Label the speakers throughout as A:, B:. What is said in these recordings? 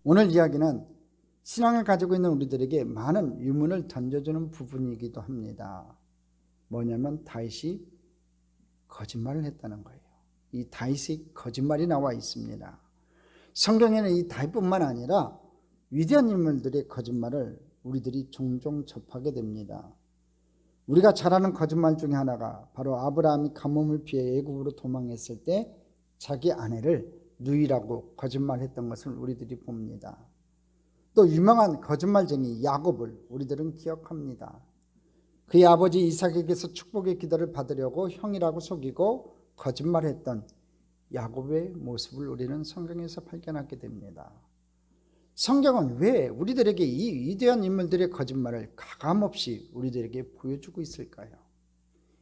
A: 오늘 이야기는 신앙을 가지고 있는 우리들에게 많은 의문을 던져주는 부분이기도 합니다. 뭐냐면 다윗이 거짓말을 했다는 거예요. 이 다윗의 거짓말이 나와 있습니다. 성경에는 이 다윗뿐만 아니라 위대한 인물들의 거짓말을 우리들이 종종 접하게 됩니다. 우리가 잘 아는 거짓말 중에 하나가 바로 아브라함이 가뭄을 피해 애굽으로 도망했을 때 자기 아내를 누이라고 거짓말했던 것을 우리들이 봅니다. 또 유명한 거짓말쟁이 야곱을 우리들은 기억합니다. 그의 아버지 이삭에게서 축복의 기도를 받으려고 형이라고 속이고 거짓말했던 야곱의 모습을 우리는 성경에서 발견하게 됩니다. 성경은 왜 우리들에게 이 위대한 인물들의 거짓말을 가감없이 우리들에게 보여주고 있을까요?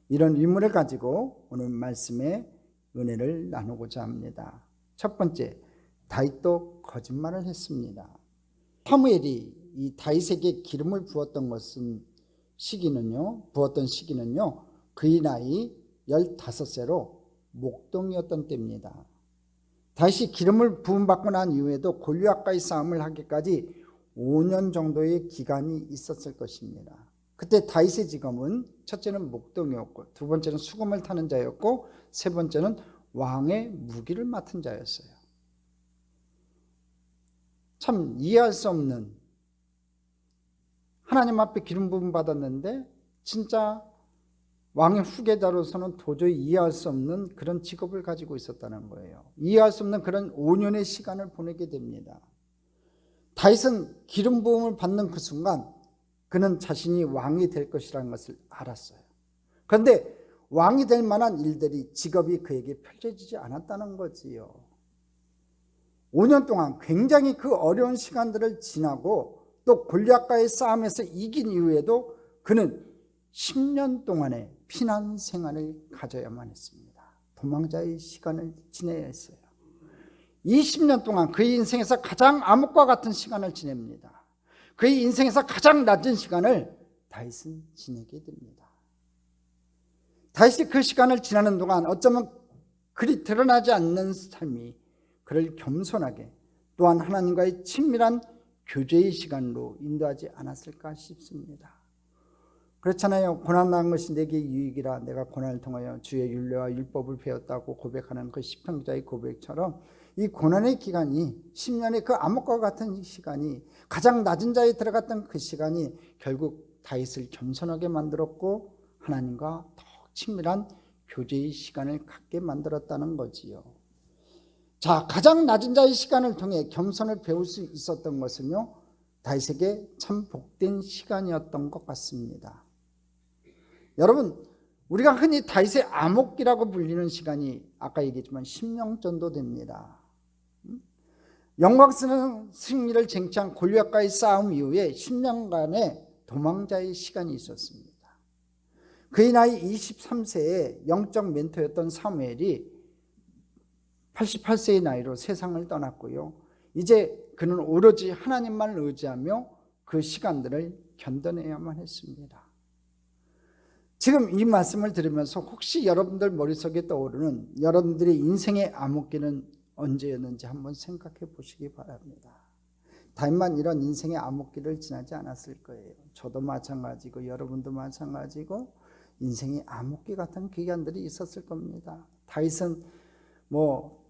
A: 이런 의문을 가지고 오늘 말씀의 은혜를 나누고자 합니다. 첫 번째, 다윗도 거짓말을 했습니다. 사무엘이 이 다윗에게 기름을 부었던 시기는요 그의 나이 15세로 목동이었던 때입니다. 다윗이 기름을 부음받고 난 이후에도 골리앗과의 싸움을 하기까지 5년 정도의 기간이 있었을 것입니다. 그때 다윗의 직업은 첫째는 목동이었고, 두 번째는 수금을 타는 자였고, 세 번째는 왕의 무기를 맡은 자였어요. 참 이해할 수 없는, 하나님 앞에 기름 부음 받았는데 진짜 왕의 후계자로서는 도저히 이해할 수 없는 그런 직업을 가지고 있었다는 거예요. 이해할 수 없는 그런 5년의 시간을 보내게 됩니다. 다윗은 기름 부음을 받는 그 순간 그는 자신이 왕이 될 것이라는 것을 알았어요. 그런데 왕이 될 만한 일들이, 직업이 그에게 펼쳐지지 않았다는 거지요. 5년 동안 굉장히 그 어려운 시간들을 지나고 또 골리앗과의 싸움에서 이긴 이후에도 그는 10년 동안의 피난 생활을 가져야만 했습니다. 도망자의 시간을 지내야 했어요. 20년 동안 그의 인생에서 가장 암흑과 같은 시간을 지냅니다. 그의 인생에서 가장 낮은 시간을 다윗은 지내게 됩니다. 다윗이 그 시간을 지나는 동안 어쩌면 그리 드러나지 않는 삶이 그를 겸손하게, 또한 하나님과의 친밀한 교제의 시간으로 인도하지 않았을까 싶습니다. 그렇잖아요. 고난당한 것이 내게 유익이라 내가 고난을 통하여 주의 율례와 율법을 배웠다고 고백하는 그 시편자의 고백처럼 이 고난의 기간이, 10년의 그 암흑과 같은 시간이, 가장 낮은 자에 들어갔던 그 시간이 결국 다윗을 겸손하게 만들었고 하나님과 더욱 친밀한 교제의 시간을 갖게 만들었다는 거지요. 자, 가장 낮은 자의 시간을 통해 겸손을 배울 수 있었던 것은요, 다윗에게 참 복된 시간이었던 것 같습니다. 여러분, 우리가 흔히 다윗의 암흑기라고 불리는 시간이 아까 얘기했지만 10년 정도 됩니다. 영광스러운 승리를 쟁취한 골리앗과의 싸움 이후에 10년간의 도망자의 시간이 있었습니다. 그의 나이 23세에 영적 멘토였던 사무엘이 88세의 나이로 세상을 떠났고요. 이제 그는 오로지 하나님만 의지하며 그 시간들을 견뎌내야만 했습니다. 지금 이 말씀을 들으면서 혹시 여러분들 머릿속에 떠오르는 여러분들의 인생의 암흑기는 언제였는지 한번 생각해 보시기 바랍니다. 다윗만 이런 인생의 암흑기를 지나지 않았을 거예요. 저도 마찬가지고 여러분도 마찬가지고 인생의 암흑기 같은 기간들이 있었을 겁니다. 다윗은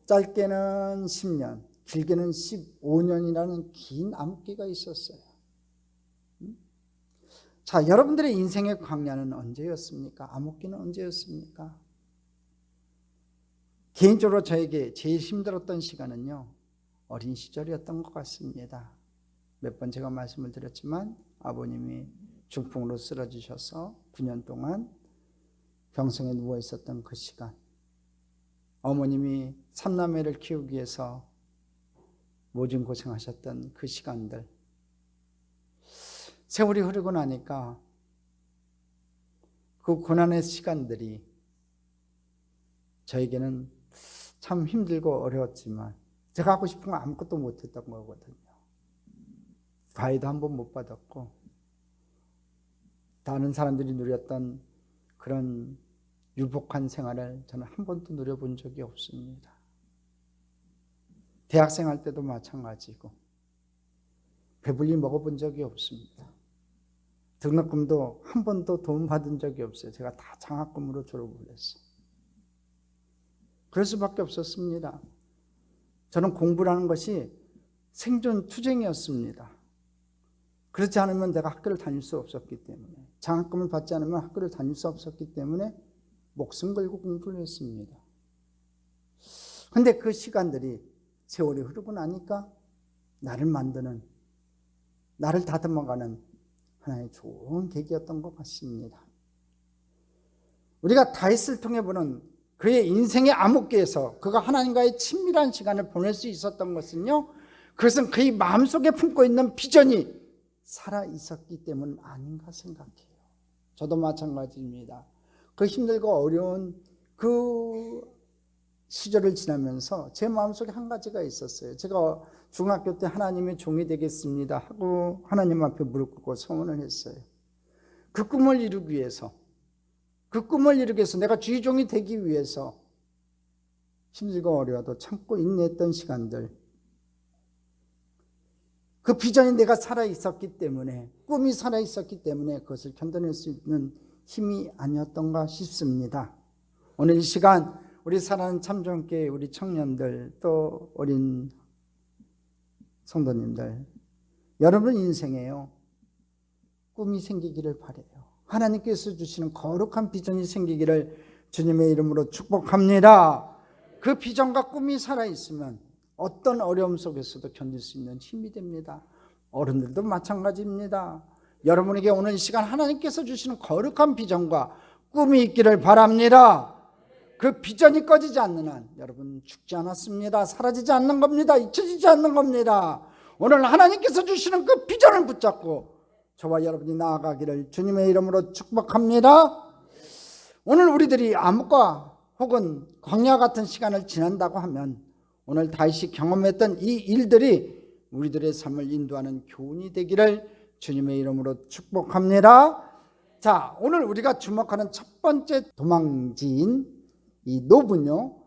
A: 짧게는 10년, 길게는 15년이라는 긴 암흑기가 있었어요. 자, 여러분들의 인생의 광야는 언제였습니까? 암흑기는 언제였습니까? 개인적으로 저에게 제일 힘들었던 시간은요, 어린 시절이었던 것 같습니다. 몇 번 제가 말씀을 드렸지만 아버님이 중풍으로 쓰러지셔서 9년 동안 병성에 누워 있었던 그 시간, 어머님이 3남매를 키우기 위해서 모진 고생하셨던 그 시간들, 세월이 흐르고 나니까 그 고난의 시간들이 저에게는 참 힘들고 어려웠지만 제가 하고 싶은 거 아무것도 못했던 거거든요. 과외도 한 번 못 받았고 다른 사람들이 누렸던 그런 유복한 생활을 저는 한 번도 누려본 적이 없습니다. 대학생 할 때도 마찬가지고 배불리 먹어본 적이 없습니다. 등록금도 한 번도 도움 받은 적이 없어요. 제가 다 장학금으로 졸업을 했어요. 그럴 수밖에 없었습니다. 저는 공부라는 것이 생존 투쟁이었습니다. 그렇지 않으면 내가 학교를 다닐 수 없었기 때문에, 장학금을 받지 않으면 학교를 다닐 수 없었기 때문에 목숨 걸고 공부를 했습니다. 근데 그 시간들이 세월이 흐르고 나니까 나를 만드는, 나를 다듬어가는 하나의 좋은 계기였던 것 같습니다. 우리가 다윗을 통해 보는 그의 인생의 암흑기에서 그가 하나님과의 친밀한 시간을 보낼 수 있었던 것은요, 그것은 그의 마음속에 품고 있는 비전이 살아있었기 때문 아닌가 생각해요. 저도 마찬가지입니다. 그 힘들고 어려운 그 시절을 지나면서 제 마음속에 한 가지가 있었어요. 제가 중학교 때 하나님의 종이 되겠습니다 하고 하나님 앞에 무릎 꿇고 소원을 했어요. 그 꿈을 이루기 위해서, 내가 주의 종이 되기 위해서 힘들고 어려워도 참고 인내했던 시간들, 그 비전이 내가 살아있었기 때문에, 꿈이 살아있었기 때문에 그것을 견뎌낼 수 있는 힘이 아니었던가 싶습니다. 오늘 이 시간 우리 사랑하는 참정교회 우리 청년들, 또 어린 성도님들, 여러분 인생에요, 꿈이 생기기를 바라요. 하나님께서 주시는 거룩한 비전이 생기기를 주님의 이름으로 축복합니다. 그 비전과 꿈이 살아있으면 어떤 어려움 속에서도 견딜 수 있는 힘이 됩니다. 어른들도 마찬가지입니다. 여러분에게 오늘 이 시간 하나님께서 주시는 거룩한 비전과 꿈이 있기를 바랍니다. 그 비전이 꺼지지 않는 한 여러분 죽지 않았습니다. 사라지지 않는 겁니다. 잊혀지지 않는 겁니다. 오늘 하나님께서 주시는 그 비전을 붙잡고 저와 여러분이 나아가기를 주님의 이름으로 축복합니다. 오늘 우리들이 암흑과 혹은 광야 같은 시간을 지난다고 하면 오늘 다윗이 경험했던 이 일들이 우리들의 삶을 인도하는 교훈이 되기를 주님의 이름으로 축복합니다. 자, 오늘 우리가 주목하는 첫 번째 도망지인 이 놉은요,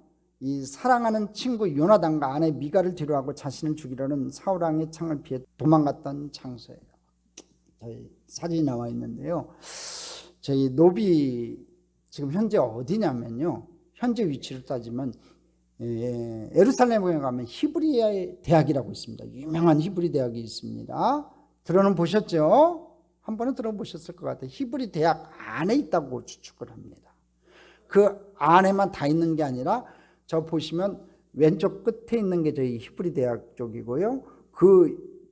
A: 이 사랑하는 친구 요나단과 아내 미가를 뒤로하고 자신을 죽이려는 사울 왕의 창을 피해 도망갔던 장소예요. 저희 사진이 나와 있는데요, 저희 놉이 지금 현재 어디냐면요, 현재 위치를 따지면 예루살렘에 가면 히브리 대학이라고 있습니다. 유명한 히브리 대학이 있습니다. 들어는 보셨죠? 한 번은 들어보셨을 것 같아요. 히브리 대학 안에 있다고 추측을 합니다. 그 안에만 다 있는 게 아니라 저 보시면 왼쪽 끝에 있는 게 저희 히브리 대학 쪽이고요,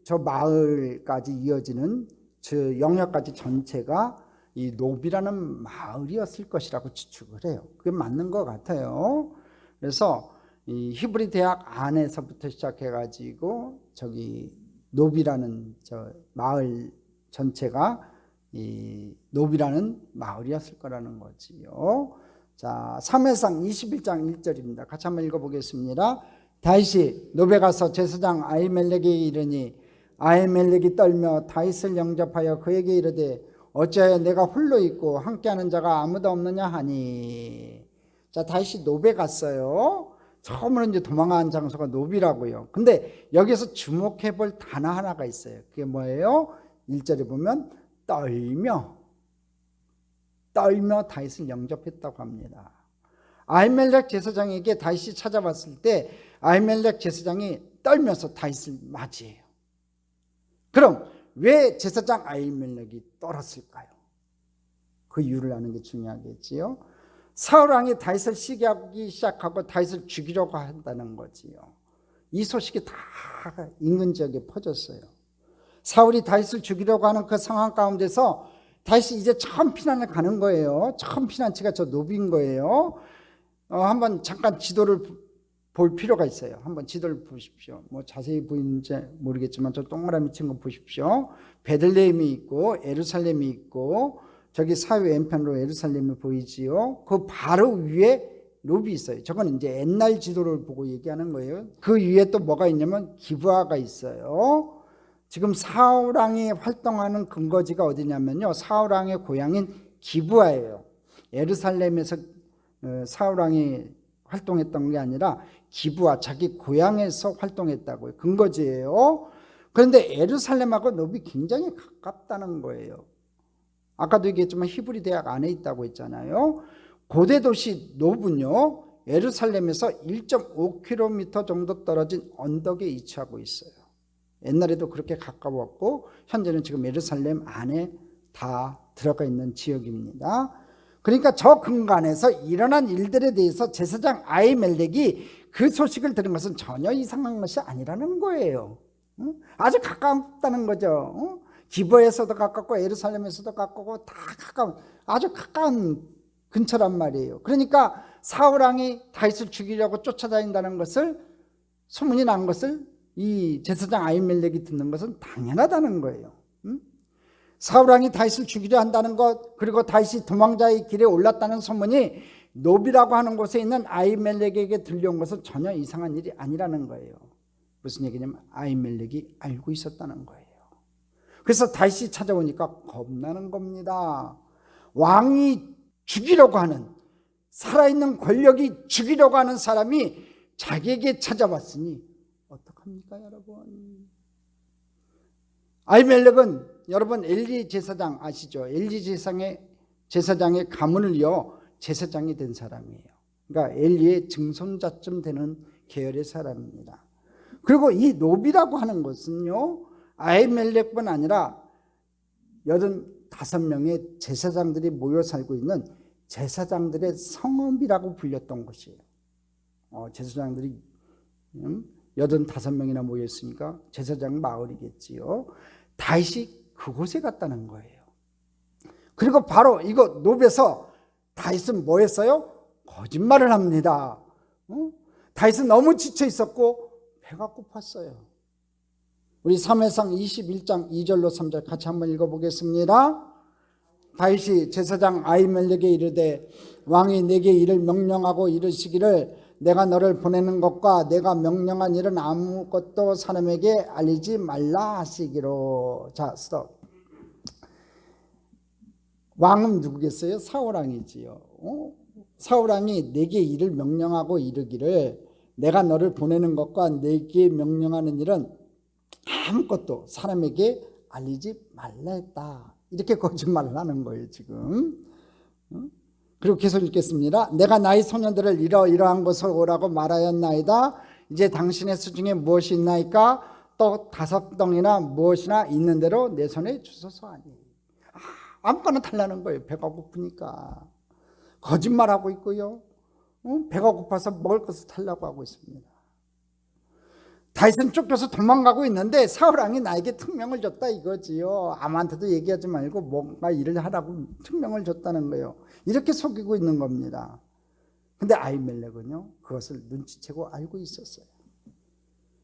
A: 저 마을까지 이어지는 저 영역까지 전체가 이 놉이라는 마을이었을 것이라고 추측을 해요. 그게 맞는 것 같아요. 그래서 이 히브리 대학 안에서부터 시작해가지고 저기 놉이라는 저 마을 전체가 이 놉이라는 마을이었을 거라는 거지요. 자, 사무엘상 21장 1절입니다. 같이 한번 읽어보겠습니다. 다윗이 놉에 가서 제사장 아히멜렉에게 이르니 아히멜렉이 떨며 다윗을 영접하여 그에게 이르되 어찌하여 내가 홀로 있고 함께하는 자가 아무도 없느냐 하니. 자, 다윗이 놉에 갔어요. 처음으로 이제 도망간 장소가 놉이라고요. 근데 여기서 주목해 볼 단어 하나가 있어요. 그게 뭐예요? 1절에 보면 떨며 다윗을 영접했다고 합니다. 아히멜렉 제사장에게 다윗이 찾아왔을 때 아히멜렉 제사장이 떨면서 다윗을 맞이해요. 그럼 왜 제사장 아히멜렉이 떨었을까요? 그 이유를 아는 게 중요하겠지요. 사울 왕이 다윗을 시기하기 시작하고 다윗을 죽이려고 한다는 거지요. 이 소식이 다 인근 지역에 퍼졌어요. 사울이 다윗을 죽이려고 하는 그 상황 가운데서 다윗이 이제 처음 피난을 가는 거예요. 처음 피난처가 저 놉인 거예요. 한번 잠깐 지도를 볼 필요가 있어요. 한번 지도를 보십시오. 뭐 자세히 보이는지 모르겠지만 저 동그라미 친 거 보십시오. 베들레헴이 있고 예루살렘이 있고 저기 사회 왼편으로 예루살렘이 보이지요. 그 바로 위에 놉이 있어요. 저건 이제 옛날 지도를 보고 얘기하는 거예요. 그 위에 또 뭐가 있냐면 기브아가 있어요. 지금 사울 왕이 활동하는 근거지가 어디냐면요, 사울 왕의 고향인 기브아예요. 예루살렘에서 사울 왕이 활동했던 게 아니라 기브아, 자기 고향에서 활동했다고요. 근거지예요. 그런데 예루살렘하고 노비 굉장히 가깝다는 거예요. 아까도 얘기했지만 히브리 대학 안에 있다고 했잖아요. 고대 도시 노브는요, 예루살렘에서 1.5km 정도 떨어진 언덕에 위치하고 있어요. 옛날에도 그렇게 가까웠고 현재는 지금 예루살렘 안에 다 들어가 있는 지역입니다. 그러니까 저 근간에서 일어난 일들에 대해서 제사장 아히멜렉이 그 소식을 들은 것은 전혀 이상한 것이 아니라는 거예요. 아주 가깝다는 거죠. 기브에서도 가깝고 예루살렘에서도 가깝고 다 가까운, 아주 가까운 근처란 말이에요. 그러니까 사울왕이 다윗을 죽이려고 쫓아다닌다는 것을, 소문이 난 것을 이 제사장 아히멜렉이 듣는 것은 당연하다는 거예요. 사울왕이 다윗을 죽이려 한다는 것, 그리고 다윗이 도망자의 길에 올랐다는 소문이 노비라고 하는 곳에 있는 아히멜렉에게 들려온 것은 전혀 이상한 일이 아니라는 거예요. 무슨 얘기냐면 아히멜렉이 알고 있었다는 거예요. 그래서 다윗이 찾아오니까 겁나는 겁니다. 왕이 죽이려고 하는, 살아있는 권력이 죽이려고 하는 사람이 자기에게 찾아왔으니 어떡합니까, 여러분? 아히멜렉은, 여러분 엘리 제사장 아시죠? 엘리 제사장의 가문을 이어 제사장이 된 사람이에요. 그러니까 엘리의 증손자쯤 되는 계열의 사람입니다. 그리고 이 노비라고 하는 것은요, 아히멜렉뿐 아니라 85명의 제사장들이 모여 살고 있는 제사장들의 성읍이라고 불렸던 것이에요. 제사장들이 85명이나 모였으니까 제사장 마을이겠지요. 다윗이 그곳에 갔다는 거예요. 그리고 바로 이거 노베에서 다윗은 뭐 했어요? 거짓말을 합니다. 다윗은 너무 지쳐 있었고 배가 고팠어요. 우리 사무엘상 21장 2절로 3절 같이 한번 읽어보겠습니다. 다윗이 제사장 아히멜렉에게 이르되 왕이 내게 이를 명령하고 이르시기를 내가 너를 보내는 것과 내가 명령한 일은 아무것도 사람에게 알리지 말라 하시기로. 자, 스톱. 왕은 누구겠어요? 사울왕이지요. 사울왕이 내게 일을 명령하고 이르기를 내가 너를 보내는 것과 내게 명령하는 일은 아무것도 사람에게 알리지 말라 했다. 이렇게 거짓말을 하는 거예요, 지금. 그리고 계속 읽겠습니다. 내가 나의 소년들을 이러이러한 곳을 오라고 말하였나이다. 이제 당신의 수중에 무엇이 있나이까? 또 5덩이나 무엇이나 있는 대로 내 손에 주소서 하니. 아무거나 달라는 거예요. 배가 고프니까. 거짓말하고 있고요. 배가 고파서 먹을 것을 달라고 하고 있습니다. 다윗은 쫓겨서 도망가고 있는데 사울왕이 나에게 특명을 줬다 이거지요. 아무한테도 얘기하지 말고 뭔가 일을 하라고 특명을 줬다는 거예요. 이렇게 속이고 있는 겁니다. 근데 아히멜렉은요, 그것을 눈치채고 알고 있었어요.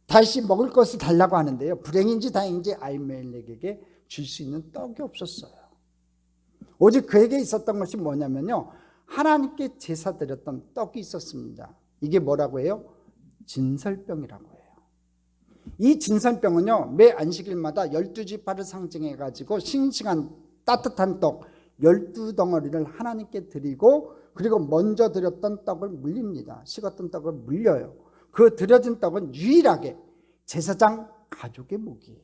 A: 다윗이 먹을 것을 달라고 하는데요, 불행인지 다행인지 아히멜렉에게 줄 수 있는 떡이 없었어요. 오직 그에게 있었던 것이 뭐냐면요, 하나님께 제사 드렸던 떡이 있었습니다. 이게 뭐라고 해요? 진설병이라고 해요. 이 진설병은요, 매 안식일마다 12지파를 상징해 가지고 싱싱한 따뜻한 떡 12덩어리를 하나님께 드리고, 그리고 먼저 드렸던 떡을 물립니다. 식었던 떡을 물려요. 그 드려진 떡은 유일하게 제사장 가족의 목이에요.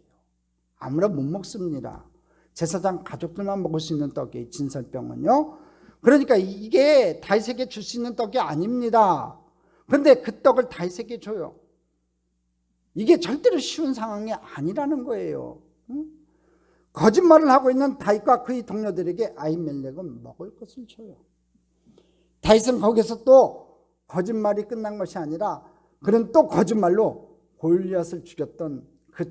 A: 아무나 못 먹습니다. 제사장 가족들만 먹을 수 있는 떡이 진설병은요. 그러니까 이게 다윗에게 줄 수 있는 떡이 아닙니다. 그런데 그 떡을 다윗에게 줘요. 이게 절대로 쉬운 상황이 아니라는 거예요. 거짓말을 하고 있는 다윗과 그의 동료들에게 아히멜렉은 먹을 것을 줘요. 다윗은 거기서 또 거짓말이 끝난 것이 아니라 그는 또 거짓말로 골리앗을 죽였던 그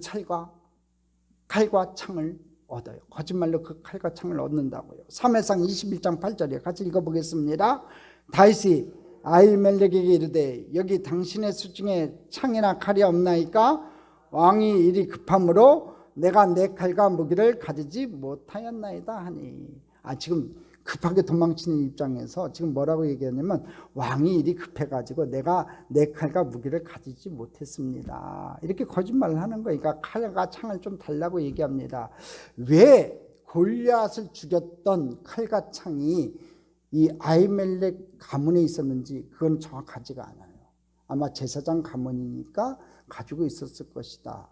A: 칼과 창을 얻어요. 거짓말로 그 칼과 창을 얻는다고요. 사무엘상 21장 8절에 같이 읽어보겠습니다. 다윗이 아히멜렉에게 이르되 여기 당신의 수중에 창이나 칼이 없나이까? 왕이 일이 급함으로 내가 내 칼과 무기를 가지지 못하였나이다 하니. 지금 급하게 도망치는 입장에서 지금 뭐라고 얘기하냐면 왕이 일이 급해가지고 내가 내 칼과 무기를 가지지 못했습니다. 이렇게 거짓말을 하는 거니까 칼과 창을 좀 달라고 얘기합니다. 왜 골리앗을 죽였던 칼과 창이 이 아히멜렉 가문에 있었는지 그건 정확하지가 않아요. 아마 제사장 가문이니까 가지고 있었을 것이다.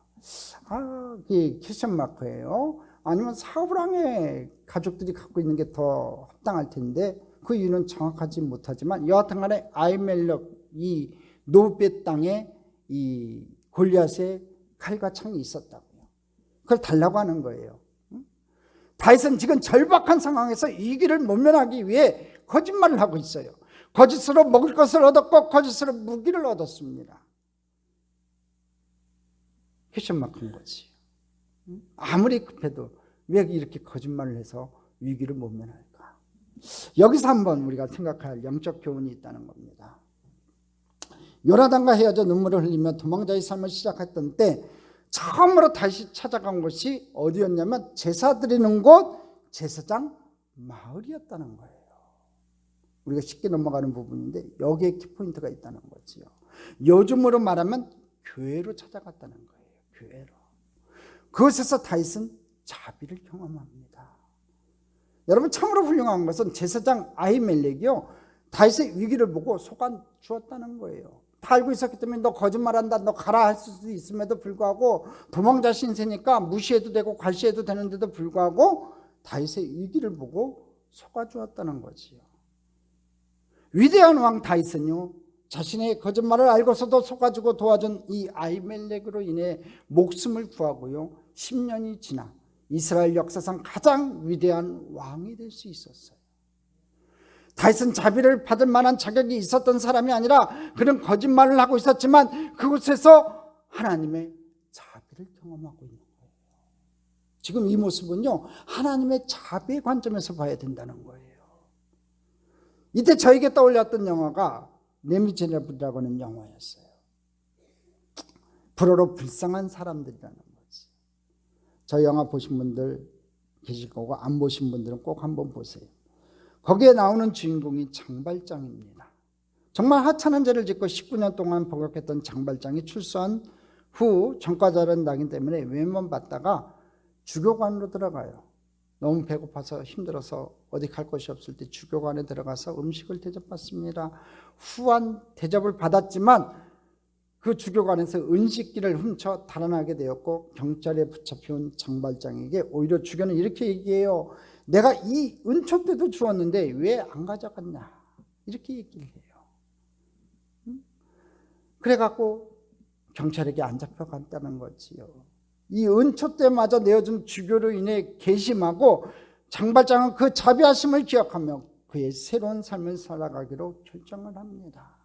A: 그게 퀘스천 마크예요. 아니면 사브랑의 가족들이 갖고 있는 게 더 합당할 텐데 그 이유는 정확하지 못하지만 여하튼 간에 아히멜렉 이 노베 땅에 이 골리앗의 칼과 창이 있었다고요. 그걸 달라고 하는 거예요. 다윗은 지금 절박한 상황에서 이 길을 모면하기 위해 거짓말을 하고 있어요. 거짓으로 먹을 것을 얻었고 거짓으로 무기를 얻었습니다. 퀘스천 마크인 거지. 아무리 급해도 왜 이렇게 거짓말을 해서 위기를 모면할까? 여기서 한번 우리가 생각할 영적 교훈이 있다는 겁니다. 요나단과 헤어져 눈물을 흘리며 도망자의 삶을 시작했던 때 처음으로 다시 찾아간 곳이 어디였냐면 제사 드리는 곳 제사장 마을이었다는 거예요. 우리가 쉽게 넘어가는 부분인데 여기에 키포인트가 있다는 거지요. 요즘으로 말하면 교회로 찾아갔다는 거예요. 교회로. 그곳에서 다윗은 자비를 경험합니다. 여러분 참으로 훌륭한 것은 제사장 아히멜렉이요 다윗의 위기를 보고 속아 주었다는 거예요. 다 알고 있었기 때문에 너 거짓말한다, 너 가라 할 수도 있음에도 불구하고 도망자 신세니까 무시해도 되고 괄시해도 되는데도 불구하고 다윗의 위기를 보고 속아 주었다는 거지요. 위대한 왕 다윗은요 자신의 거짓말을 알고서도 속아주고 도와준 이 아히멜렉으로 인해 목숨을 구하고요 10년이 지나 이스라엘 역사상 가장 위대한 왕이 될 수 있었어요. 다윗은 자비를 받을 만한 자격이 있었던 사람이 아니라 그는 거짓말을 하고 있었지만 그곳에서 하나님의 자비를 경험하고 있는 거예요. 지금 이 모습은요 하나님의 자비의 관점에서 봐야 된다는 거예요. 이때 저에게 떠올렸던 영화가 레미제라블이라고 하는 영화였어요. 불어로 불쌍한 사람들이라는 거지. 저 영화 보신 분들 계실 거고 안 보신 분들은 꼭 한번 보세요. 거기에 나오는 주인공이 장발장입니다. 정말 하찮은 죄를 짓고 19년 동안 복역했던 장발장이 출소한 후 전과자를 나기 때문에 외면 받다가 주교관으로 들어가요. 너무 배고파서 힘들어서 어디 갈 곳이 없을 때 주교관에 들어가서 음식을 대접받습니다. 후한 대접을 받았지만 그 주교관에서 은식기를 훔쳐 달아나게 되었고 경찰에 붙잡혀온 장발장에게 오히려 주교는 이렇게 얘기해요. 내가 이 은초 때도 주었는데 왜 안 가져갔냐 이렇게 얘기를 해요. 그래갖고 경찰에게 안 잡혀갔다는 거지요. 이 은초 때마저 내어준 주교로 인해 괘씸하고 장발장은 그 자비하심을 기억하며 그의 새로운 삶을 살아가기로 결정을 합니다.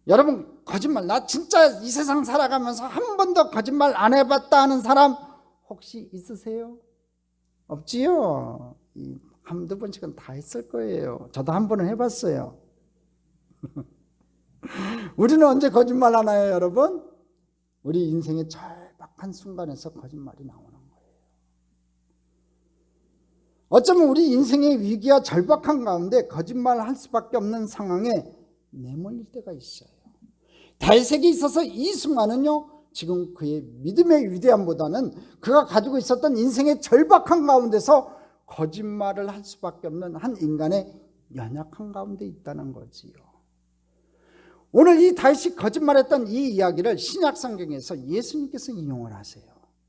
A: 여러분 거짓말 나 진짜 이 세상 살아가면서 한 번도 거짓말 안 해봤다 하는 사람 혹시 있으세요? 없지요? 한두 번씩은 다 했을 거예요. 저도 한 번은 해봤어요. 우리는 언제 거짓말 하나요 여러분? 우리 인생의 절박한 순간에서 거짓말이 나오는 거예요. 어쩌면 우리 인생의 위기와 절박한 가운데 거짓말을 할 수밖에 없는 상황에 내몰릴 때가 있어요. 다윗에게 있어서 이 순간은요 지금 그의 믿음의 위대함보다는 그가 가지고 있었던 인생의 절박한 가운데서 거짓말을 할 수밖에 없는 한 인간의 연약한 가운데 있다는 거지요. 오늘 이 다윗이 거짓말했던 이 이야기를 신약 성경에서 예수님께서 인용을 하세요.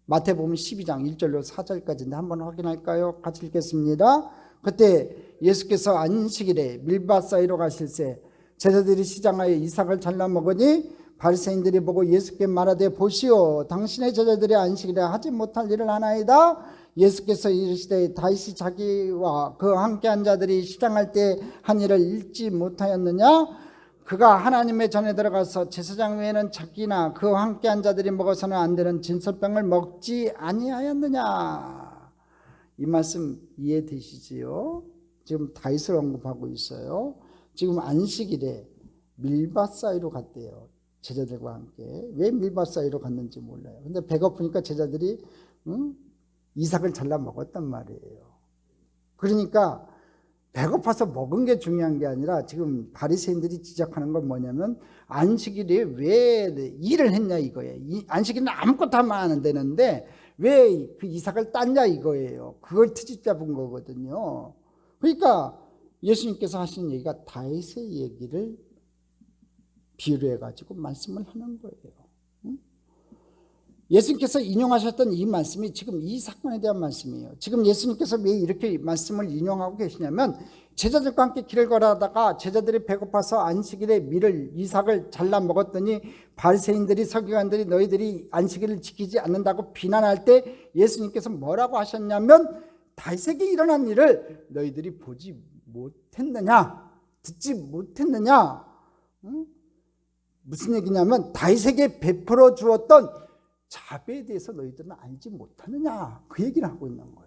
A: 마태복음 12장 1절로 4절까지인데 한번 확인할까요? 같이 읽겠습니다. 그때 예수께서 안식일에 밀밭 사이로 가실새 제자들이 시장하여 이삭을 잘라 먹으니 바리새인들이 보고 예수께 말하되 보시오 당신의 제자들이 안식일에 하지 못할 일을 하나이다. 예수께서 이르시되 다윗이 자기와 그 함께한 자들이 시장할 때 한 일을 읽지 못하였느냐? 그가 하나님의 전에 들어가서 제사장 외에는 자기나 그 함께한 자들이 먹어서는 안 되는 진설병을 먹지 아니하였느냐? 이 말씀 이해되시지요? 지금 다윗을 언급하고 있어요. 지금 안식일에 밀밭 사이로 갔대요. 제자들과 함께. 왜 밀밭 사이로 갔는지 몰라요. 근데 배고프니까 제자들이 이삭을 잘라 먹었단 말이에요. 그러니까 배고파서 먹은 게 중요한 게 아니라 지금 바리새인들이 지적하는 건 뭐냐면 안식일에 왜 일을 했냐 이거예요. 안식일은 아무것도 하면 안 되는데 왜 그 이삭을 땄냐 이거예요. 그걸 트집 잡은 거거든요. 그러니까 예수님께서 하신 얘기가 다윗의 얘기를 비유로 해가지고 말씀을 하는 거예요. 예수님께서 인용하셨던 이 말씀이 지금 이 사건에 대한 말씀이에요. 지금 예수님께서 왜 이렇게 말씀을 인용하고 계시냐면 제자들과 함께 길을 걸어가다가 제자들이 배고파서 안식일에 밀을 이삭을 잘라 먹었더니 바리새인들이 서기관들이 너희들이 안식일을 지키지 않는다고 비난할 때 예수님께서 뭐라고 하셨냐면 다윗에게 일어난 일을 너희들이 보지 못했느냐, 듣지 못했느냐. 무슨 얘기냐면 다윗에게 베풀어 주었던 자비에 대해서 너희들은 알지 못하느냐, 그 얘기를 하고 있는 거예요.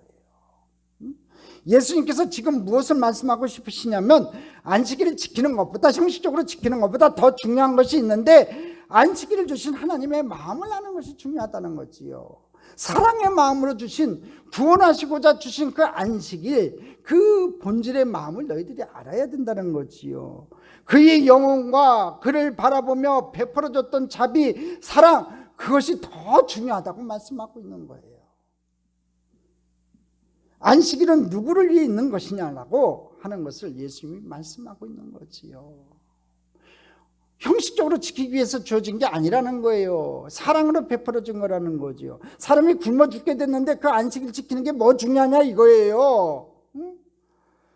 A: 예수님께서 지금 무엇을 말씀하고 싶으시냐면 안식일을 지키는 것보다, 형식적으로 지키는 것보다 더 중요한 것이 있는데 안식일을 주신 하나님의 마음을 아는 것이 중요하다는 거지요. 사랑의 마음으로 주신, 구원하시고자 주신 그 안식일, 그 본질의 마음을 너희들이 알아야 된다는 거지요. 그의 영혼과 그를 바라보며 베풀어줬던 자비, 사랑, 그것이 더 중요하다고 말씀하고 있는 거예요. 안식일은 누구를 위해 있는 것이냐라고 하는 것을 예수님이 말씀하고 있는 거지요. 형식적으로 지키기 위해서 주어진 게 아니라는 거예요. 사랑으로 베풀어진 거라는 거죠. 사람이 굶어 죽게 됐는데 그 안식일 지키는 게 뭐 중요하냐 이거예요.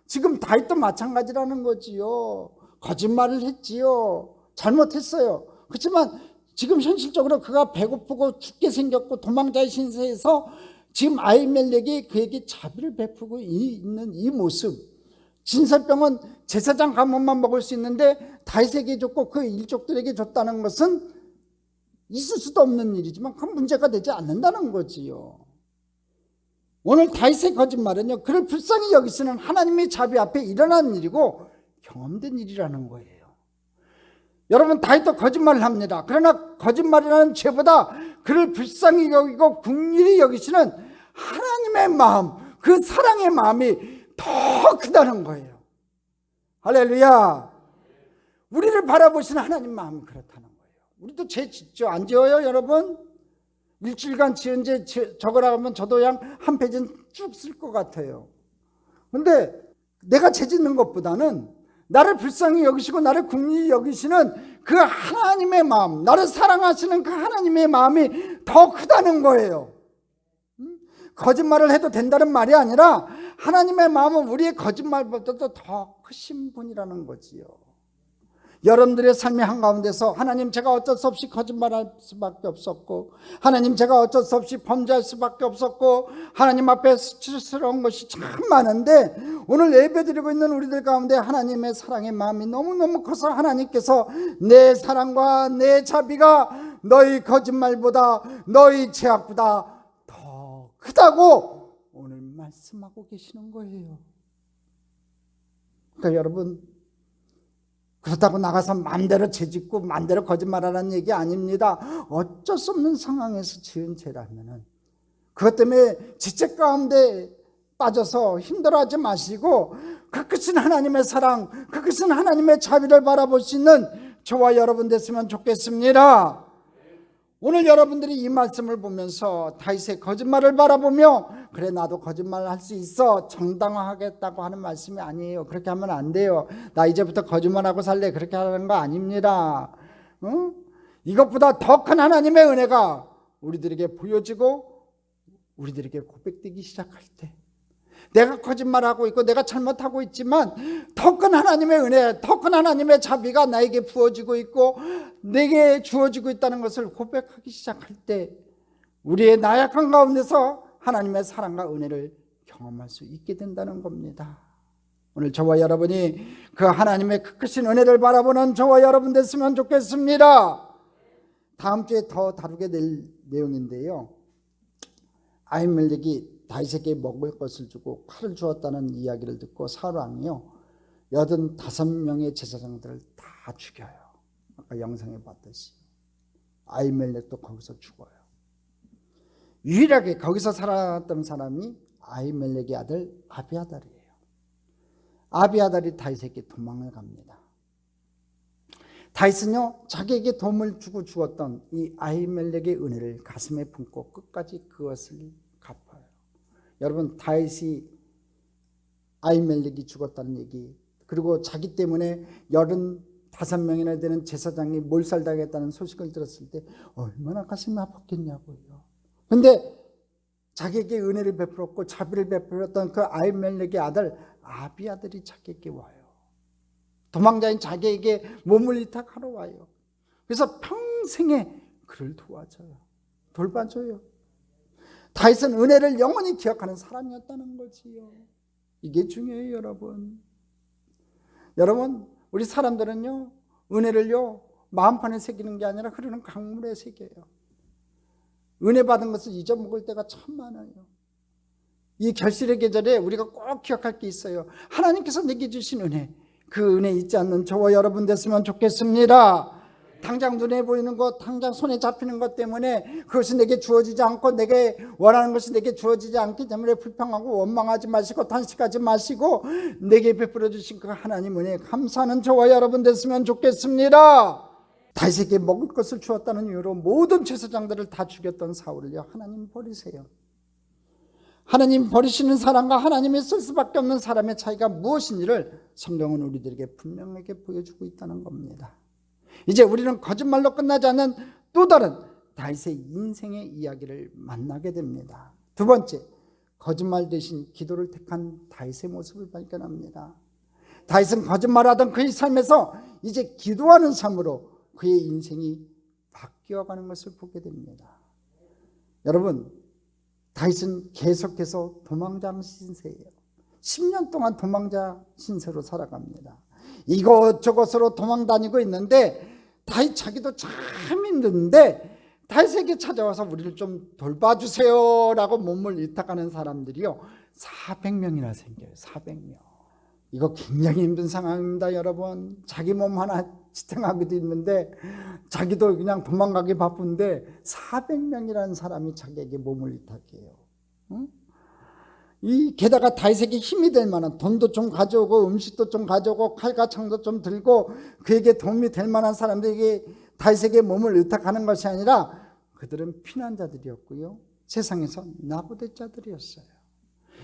A: 지금 다윗도 마찬가지라는 거지요. 거짓말을 했지요. 잘못했어요. 그렇지만 지금 현실적으로 그가 배고프고 죽게 생겼고 도망자의 신세에서 지금 아히멜렉이 그에게 자비를 베푸고 있는 이 모습, 진설병은 제사장 가문만 먹을 수 있는데 다윗에게 줬고 그 일족들에게 줬다는 것은 있을 수도 없는 일이지만 그 문제가 되지 않는다는 거지요. 오늘 다윗의 거짓말은요, 그를 불쌍히 여기시는 하나님의 자비 앞에 일어난 일이고 경험된 일이라는 거예요. 여러분, 다윗도 거짓말을 합니다. 그러나 거짓말이라는 죄보다 그를 불쌍히 여기고 긍휼히 여기시는 하나님의 마음, 그 사랑의 마음이 더 크다는 거예요. 할렐루야. 우리를 바라보시는 하나님 마음이 그렇다는 거예요. 우리도 죄 짓죠? 안 지어요, 여러분? 일주일간 지은 죄 적으라고 하면 저도 그냥 한 페이지는 쭉 쓸 것 같아요. 근데 내가 죄 짓는 것보다는 나를 불쌍히 여기시고 나를 긍휼히 여기시는 그 하나님의 마음, 나를 사랑하시는 그 하나님의 마음이 더 크다는 거예요. 거짓말을 해도 된다는 말이 아니라 하나님의 마음은 우리의 거짓말보다도 더 크신 분이라는 거지요. 여러분들의 삶의 한가운데서 하나님, 제가 어쩔 수 없이 거짓말할 수밖에 없었고, 하나님, 제가 어쩔 수 없이 범죄할 수밖에 없었고, 하나님 앞에 수치스러운 것이 참 많은데 오늘 예배드리고 있는 우리들 가운데 하나님의 사랑의 마음이 너무너무 커서 하나님께서 내 사랑과 내 자비가 너희 거짓말보다 너희 죄악보다 더 크다고 오늘 말씀하고 계시는 거예요. 그러니까 여러분, 그렇다고 나가서 마음대로 죄짓고 마음대로 거짓말하라는 얘기 아닙니다. 어쩔 수 없는 상황에서 지은 죄라면은 그것 때문에 지체 가운데 빠져서 힘들어하지 마시고 그 크신 하나님의 사랑, 그 크신 하나님의 자비를 바라볼 수 있는 저와 여러분 됐으면 좋겠습니다. 오늘 여러분들이 이 말씀을 보면서 다윗의 거짓말을 바라보며 그래, 나도 거짓말을 할 수 있어, 정당화하겠다고 하는 말씀이 아니에요. 그렇게 하면 안 돼요. 나 이제부터 거짓말하고 살래, 그렇게 하는 거 아닙니다. 이것보다 더 큰 하나님의 은혜가 우리들에게 보여지고 우리들에게 고백되기 시작할 때, 내가 거짓말하고 있고 내가 잘못하고 있지만 더 큰 하나님의 은혜, 더 큰 하나님의 자비가 나에게 부어지고 있고 내게 주어지고 있다는 것을 고백하기 시작할 때 우리의 나약한 가운데서 하나님의 사랑과 은혜를 경험할 수 있게 된다는 겁니다. 오늘 저와 여러분이 그 하나님의 크신 은혜를 바라보는 저와 여러분 됐으면 좋겠습니다. 다음 주에 더 다루게 될 내용인데요, 아히멜렉이 다윗에게 먹을 것을 주고 칼을 주었다는 이야기를 듣고 사울 왕이요 85명의 제사장들을 다 죽여요. 아까 영상에 봤듯이 아히멜렉도 거기서 죽어요. 유일하게 거기서 살아났던 사람이 아히멜렉의 아들 아비아달이에요. 아비아달이 다윗에게 도망을 갑니다. 다윗은요, 자기에게 도움을 주고 죽었던 이 아히멜렉의 은혜를 가슴에 품고 끝까지 그것을 갚아요. 여러분, 다윗이 아히멜렉이 죽었다는 얘기, 그리고 자기 때문에 85명이나 되는 제사장이 몰살당했다는 소식을 들었을 때 얼마나 가슴이 아팠겠냐고요. 근데 자기에게 은혜를 베풀었고 자비를 베풀었던 그 아히멜렉의 아들 아비아들이 자기에게 와요. 도망자인 자기에게 몸을 위탁하러 와요. 그래서 평생에 그를 도와줘요. 돌봐줘요. 다윗은 은혜를 영원히 기억하는 사람이었다는 거지요. 이게 중요해요, 여러분. 여러분, 우리 사람들은요, 은혜를요, 마음판에 새기는 게 아니라 흐르는 강물에 새겨요. 은혜 받은 것을 잊어먹을 때가 참 많아요. 이 결실의 계절에 우리가 꼭 기억할 게 있어요. 하나님께서 내게 주신 은혜, 그 은혜 잊지 않는 저와 여러분 됐으면 좋겠습니다. 당장 눈에 보이는 것, 당장 손에 잡히는 것 때문에 그것이 내게 주어지지 않고 내게 원하는 것이 내게 주어지지 않기 때문에 불평하고 원망하지 마시고 단식하지 마시고 내게 베풀어 주신 그 하나님 은혜에 감사하는 저와 여러분 됐으면 좋겠습니다. 다윗에게 먹을 것을 주었다는 이유로 모든 제사장들을 다 죽였던 사울을요, 하나님 버리세요. 하나님 버리시는 사람과 하나님의 쓸 수밖에 없는 사람의 차이가 무엇인지를 성경은 우리들에게 분명하게 보여주고 있다는 겁니다. 이제 우리는 거짓말로 끝나지 않는 또 다른 다윗의 인생의 이야기를 만나게 됩니다. 두 번째, 거짓말 대신 기도를 택한 다윗의 모습을 발견합니다. 다윗은 거짓말하던 그의 삶에서 이제 기도하는 삶으로 그의 인생이 바뀌어가는 것을 보게 됩니다. 여러분, 다윗은 계속해서 도망자 신세예요. 10년 동안 도망자 신세로 살아갑니다. 이것저것으로 도망다니고 있는데 다윗 자기도 참 힘든데 다윗에게 찾아와서 우리를 좀 돌봐주세요 라고 몸을 위탁하는 사람들이요 400명이나 생겨요. 400명. 이거 굉장히 힘든 상황입니다, 여러분. 자기 몸 하나 지탱하기도 있는데 자기도 그냥 도망가기 바쁜데 400명이라는 사람이 자기에게 몸을 위탁해요. 응? 이 게다가 다윗에게 힘이 될 만한 돈도 좀 가져오고 음식도 좀 가져오고 칼과 창도 좀 들고 그에게 도움이 될 만한 사람들에게 다윗에게 몸을 의탁하는 것이 아니라 그들은 피난자들이었고요, 세상에서 나부대자들이었어요.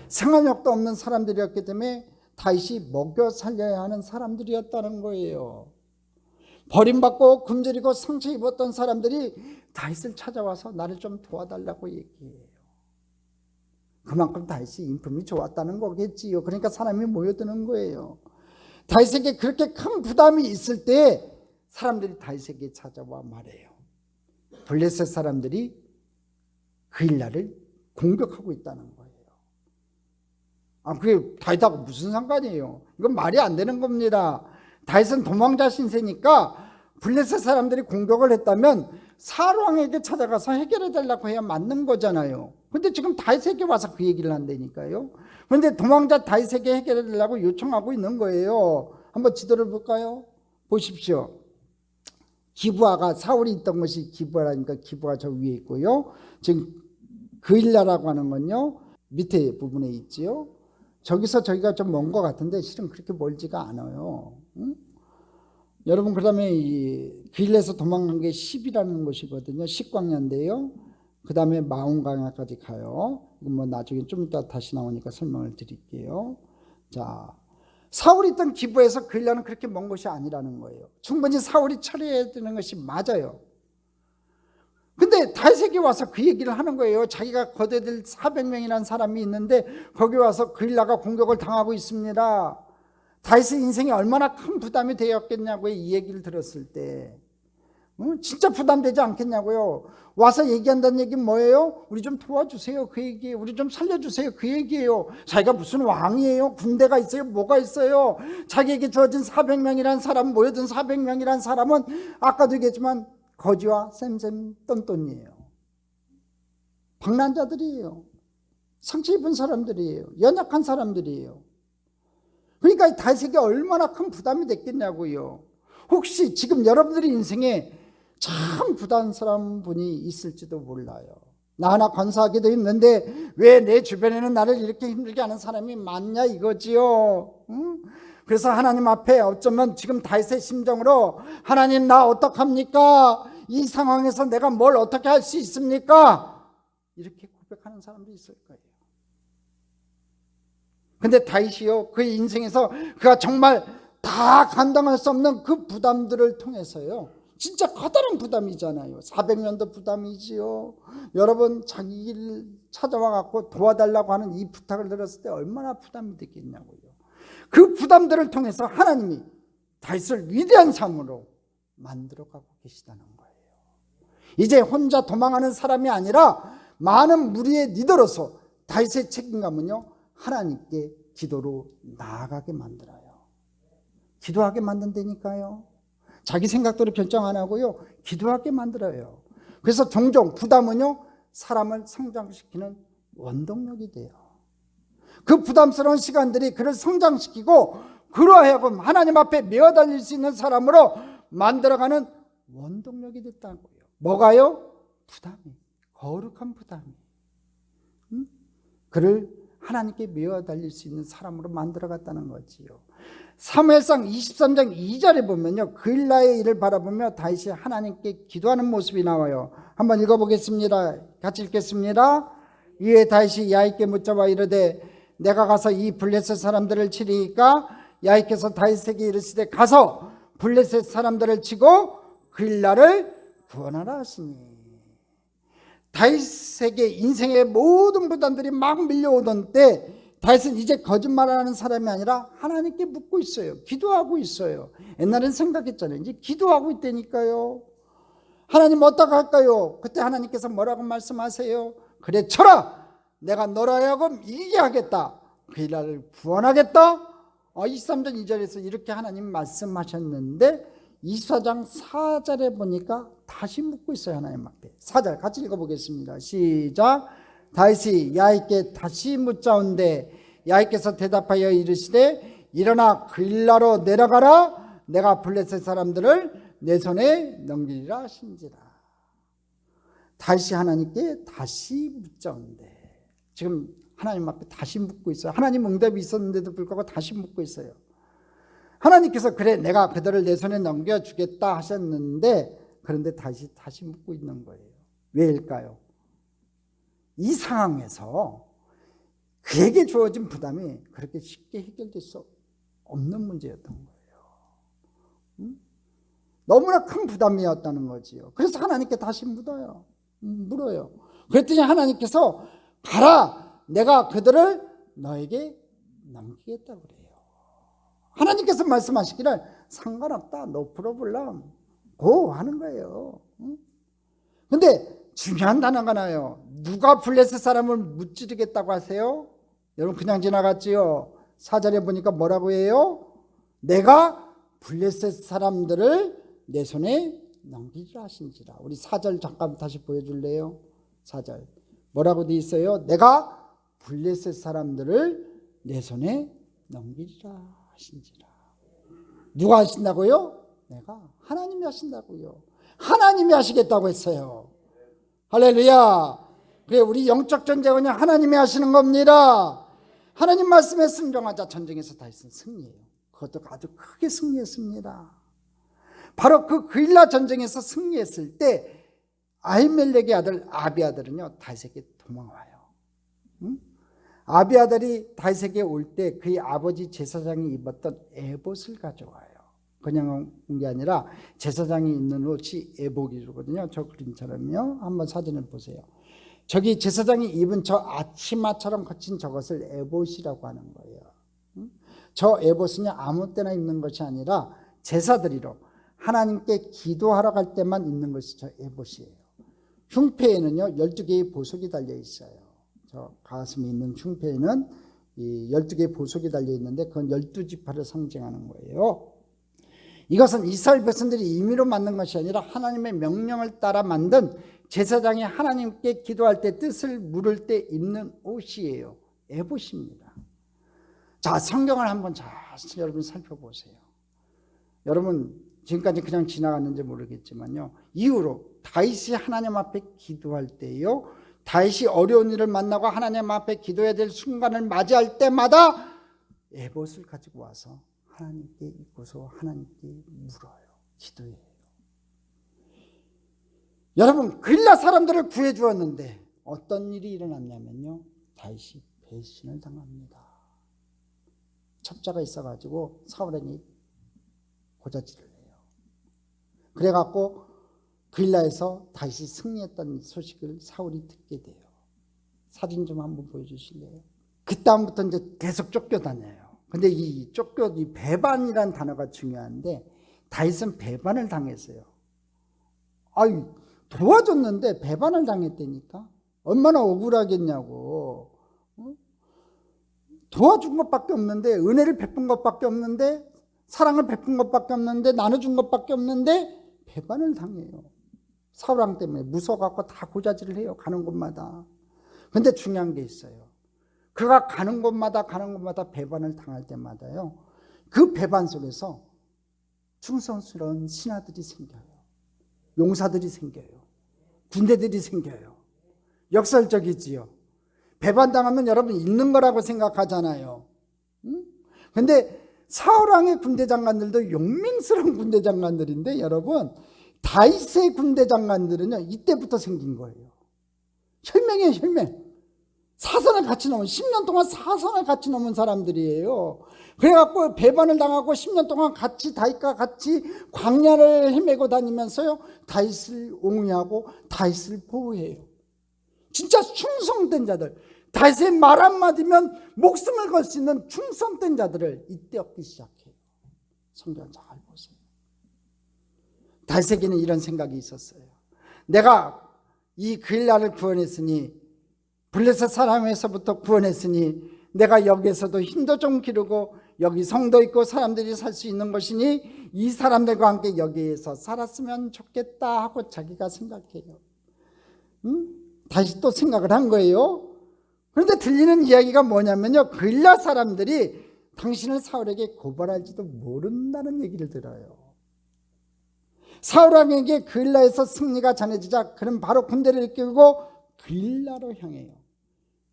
A: 생활력도 없는 사람들이었기 때문에 다윗이 먹여 살려야 하는 사람들이었다는 거예요. 버림받고 굶주리고 상처 입었던 사람들이 다윗을 찾아와서 나를 좀 도와달라고 얘기해요. 그만큼 다윗이 인품이 좋았다는 거겠지요. 그러니까 사람이 모여드는 거예요. 다윗에게 그렇게 큰 부담이 있을 때 사람들이 다윗에게 찾아와 말해요. 블레셋 사람들이 그일라를 공격하고 있다는 거예요. 그게 다윗하고 무슨 상관이에요? 이건 말이 안 되는 겁니다. 다윗은 도망자 신세니까 블레셋 사람들이 공격을 했다면 사울 왕에게 찾아가서 해결해 달라고 해야 맞는 거잖아요. 근데 지금 다윗에게 와서 그 얘기를 한다니까요. 그런데 도망자 다윗에게 해결해 달라고 요청하고 있는 거예요. 한번 지도를 볼까요? 보십시오. 기브아가 사울이 있던 것이 기브아라니까 기브아 저 위에 있고요. 지금 그일라라고 하는 건요 밑에 부분에 있지요. 저기서 저기가 좀 먼 것 같은데 실은 그렇게 멀지가 않아요. 응? 여러분, 그 다음에 이 그일라에서 도망간 게 10이라는 곳이거든요. 10광야인데요. 그 다음에 마온강야까지 가요. 이건 뭐 나중에 좀 이따 다시 나오니까 설명을 드릴게요. 자, 사울이 있던 기브에서 그일라는 그렇게 먼 곳이 아니라는 거예요. 충분히 사울이 처리해야 되는 것이 맞아요. 근데 다윗에게 와서 그 얘기를 하는 거예요. 자기가 거둬들 400명이라는 사람이 있는데 거기 와서 그일라가 공격을 당하고 있습니다. 다윗의 인생이 얼마나 큰 부담이 되었겠냐고요. 이 얘기를 들었을 때 진짜 부담되지 않겠냐고요. 와서 얘기한다는 얘기는 뭐예요? 우리 좀 도와주세요, 그 얘기예요. 우리 좀 살려주세요, 그 얘기예요. 자기가 무슨 왕이에요? 군대가 있어요? 뭐가 있어요? 자기에게 주어진 400명이라는 사람, 모여든 400명이라는 사람은 아까도 얘기했지만 거지와 쌤쌤 똔똔이에요. 방난자들이에요. 상처 입은 사람들이에요. 연약한 사람들이에요. 그러니까 다윗에게 얼마나 큰 부담이 됐겠냐고요. 혹시 지금 여러분들의 인생에 참 부담스러운 분이 있을지도 몰라요. 나 하나 건사하기도 힘든데 왜 내 주변에는 나를 이렇게 힘들게 하는 사람이 많냐 이거지요. 응? 그래서 하나님 앞에 어쩌면 지금 다윗의 심정으로 하나님 나 어떡합니까? 이 상황에서 내가 뭘 어떻게 할 수 있습니까? 이렇게 고백하는 사람도 있을 거예요. 근데 다윗이요, 그의 인생에서 그가 정말 다 감당할 수 없는 그 부담들을 통해서요 진짜 커다란 부담이잖아요. 400년도 부담이지요. 여러분 자기 길 찾아와 갖고 도와달라고 하는 이 부탁을 들었을 때 얼마나 부담이 되겠냐고요. 그 부담들을 통해서 하나님이 다윗을 위대한 사람으로 만들어가고 계시다는 거예요. 이제 혼자 도망하는 사람이 아니라 많은 무리의 리더로서 다윗의 책임감은요, 하나님께 기도로 나아가게 만들어요. 기도하게 만든다니까요. 자기 생각대로 결정 안 하고요, 기도하게 만들어요. 그래서 종종 부담은요, 사람을 성장시키는 원동력이 돼요. 그 부담스러운 시간들이 그를 성장시키고 그러하여금 하나님 앞에 메어달릴 수 있는 사람으로 만들어가는 원동력이 됐다고요. 뭐가요? 부담이, 거룩한 부담이. 그를 하나님께 메어달릴 수 있는 사람으로 만들어갔다는 거지요. 사무엘상 23장 2절에 보면요, 그일라의 일을 바라보며 다윗이 하나님께 기도하는 모습이 나와요. 한번 읽어보겠습니다. 같이 읽겠습니다. 이에 다윗이 야윗께 묻자와 이르되 내가 가서 이 블레셋 사람들을 치리니까 야윗께서 다윗에게 이르시되 가서 블레셋 사람들을 치고 그일라를 구원하라 하시니. 다윗에게 인생의 모든 부담들이 막 밀려오던 때 다윗은 이제 거짓말하는 사람이 아니라 하나님께 묻고 있어요. 기도하고 있어요. 옛날엔 생각했잖아요. 이제 기도하고 있다니까요. 하나님 어떡 할까요? 그때 하나님께서 뭐라고 말씀하세요? 그래 쳐라! 내가 너로 하여금 이기게 하겠다. 그일라를 구원하겠다. 23장 2절에서 이렇게 하나님 말씀하셨는데 24장 4절에 보니까 다시 묻고 있어요. 하나님 앞에. 4절 같이 읽어보겠습니다. 시작. 다윗이 야윗께 다시 묻자온데 야윗께서 대답하여 이르시되 일어나 그일라로 내려가라. 내가 블레셋 사람들을 내 손에 넘기리라 하신지라. 다윗이 하나님께 다시 묻자온데, 지금 하나님 앞에 다시 묻고 있어요. 하나님 응답이 있었는데도 불구하고 다시 묻고 있어요. 하나님께서 그래 내가 그들을 내 손에 넘겨주겠다 하셨는데, 그런데 다시 묻고 있는 거예요. 왜일까요? 이 상황에서 그에게 주어진 부담이 그렇게 쉽게 해결될 수 없는 문제였던 거예요. 너무나 큰 부담이었다는 거지요. 그래서 하나님께 다시 물어요. 그랬더니 하나님께서 가라, 내가 그들을 너에게 넘기겠다고 그래요. 하나님께서 말씀하시기를 상관없다, no problem, 고 하는 거예요. 근데 중요한 단어가 나요. 누가 블레셋 사람을 무찌르겠다고 하세요? 여러분 그냥 지나갔지요. 4절에 보니까 뭐라고 해요? 내가 블레셋 사람들을 내 손에 넘기리라 하신지라. 우리 4절 잠깐 다시 보여줄래요? 4절 뭐라고 돼 있어요? 내가 블레셋 사람들을 내 손에 넘기리라 하신지라. 누가 하신다고요? 내가. 하나님이 하신다고요. 하나님이 하시겠다고 했어요. 할렐루야. 그래, 우리 영적 전쟁은 하나님이 하시는 겁니다. 하나님 말씀에 순종하자. 전쟁에서 다윗은 승리해요. 그것도 아주 크게 승리했습니다. 바로 그 그일라 전쟁에서 승리했을 때 아히멜렉의 아들 아비아들은요, 다윗에게 도망와요. 아비아들이 다윗에게 올 때 그의 아버지 제사장이 입었던 에봇을 가져와요. 그냥 온 게 아니라 제사장이 입는 옷이 에봇이거든요. 저 그림처럼요. 한번 사진을 보세요. 저기 제사장이 입은 저 앞치마처럼 거친 저것을 에봇이라고 하는 거예요. 저 에봇은요, 아무 때나 입는 것이 아니라 제사드리러 하나님께 기도하러 갈 때만 입는 것이 저 에봇이에요. 흉패에는요 12개의 보석이 달려 있어요. 저 가슴에 있는 흉패에는 이 12개의 보석이 달려 있는데 그건 12지파를 상징하는 거예요. 이것은 이스라엘 백성들이 임의로 만든 것이 아니라 하나님의 명령을 따라 만든 제사장이 하나님께 기도할 때 뜻을 물을 때 입는 옷이에요. 에봇입니다. 자, 성경을 한번 자세히 여러분 살펴보세요. 여러분 지금까지 그냥 지나갔는지 모르겠지만요, 이후로 다윗이 하나님 앞에 기도할 때요, 다윗이 어려운 일을 만나고 하나님 앞에 기도해야 될 순간을 맞이할 때마다 에봇을 가지고 와서 하나님께 입고서 하나님께 물어요. 기도해요. 여러분 그일라 사람들을 구해 주었는데 어떤 일이 일어났냐면요, 다윗이 배신을 당합니다. 첩자가 있어가지고 사울에게 고자질을 해요. 그래갖고 그일라에서 다시 승리했다는 소식을 사울이 듣게 돼요. 사진 좀 한번 보여주실래요? 그 다음부터 이제 계속 쫓겨다녀요. 근데 이 배반이란 단어가 중요한데 다윗은 배반을 당했어요. 아유, 도와줬는데 배반을 당했다니까? 얼마나 억울하겠냐고. 도와준 것밖에 없는데, 은혜를 베푼 것밖에 없는데, 사랑을 베푼 것밖에 없는데, 나눠준 것밖에 없는데 배반을 당해요. 사울왕 때문에 무서워갖고 다 고자질을 해요. 가는 곳마다. 근데 중요한 게 있어요. 그가 가는 곳마다 배반을 당할 때마다요, 그 배반 속에서 충성스러운 신하들이 생겨요. 용사들이 생겨요. 군대들이 생겨요. 역설적이지요. 배반당하면 여러분 있는 거라고 생각하잖아요. 근데 사울왕의 군대 장관들도 용맹스러운 군대 장관들인데, 여러분 다윗의 군대 장관들은요 이때부터 생긴 거예요. 혈맹이에요, 혈맹. 사선을 같이 넘은, 10년 동안 사선을 같이 넘은 사람들이에요. 그래갖고 배반을 당하고 10년 동안 다윗과 같이 광야를 헤매고 다니면서요 다윗을 옹호하고 다윗을 보호해요. 진짜 충성된 자들, 다윗의 말 한마디면 목숨을 걸 수 있는 충성된 자들을 이때 얻기 시작해요. 성경 잘 보세요. 다윗에게는 이런 생각이 있었어요. 내가 이 그일라를 구원했으니, 블레셋 사람에서부터 구원했으니, 내가 여기에서도 힘도 좀 기르고 여기 성도 있고 사람들이 살 수 있는 것이니 이 사람들과 함께 여기에서 살았으면 좋겠다 하고 자기가 생각해요. 다시 또 생각을 한 거예요. 그런데 들리는 이야기가 뭐냐면요, 그일라 사람들이 당신을 사울에게 고발할지도 모른다는 얘기를 들어요. 사울왕에게 그일라에서 승리가 전해지자 그는 바로 군대를 이끌고 그일라로 향해요.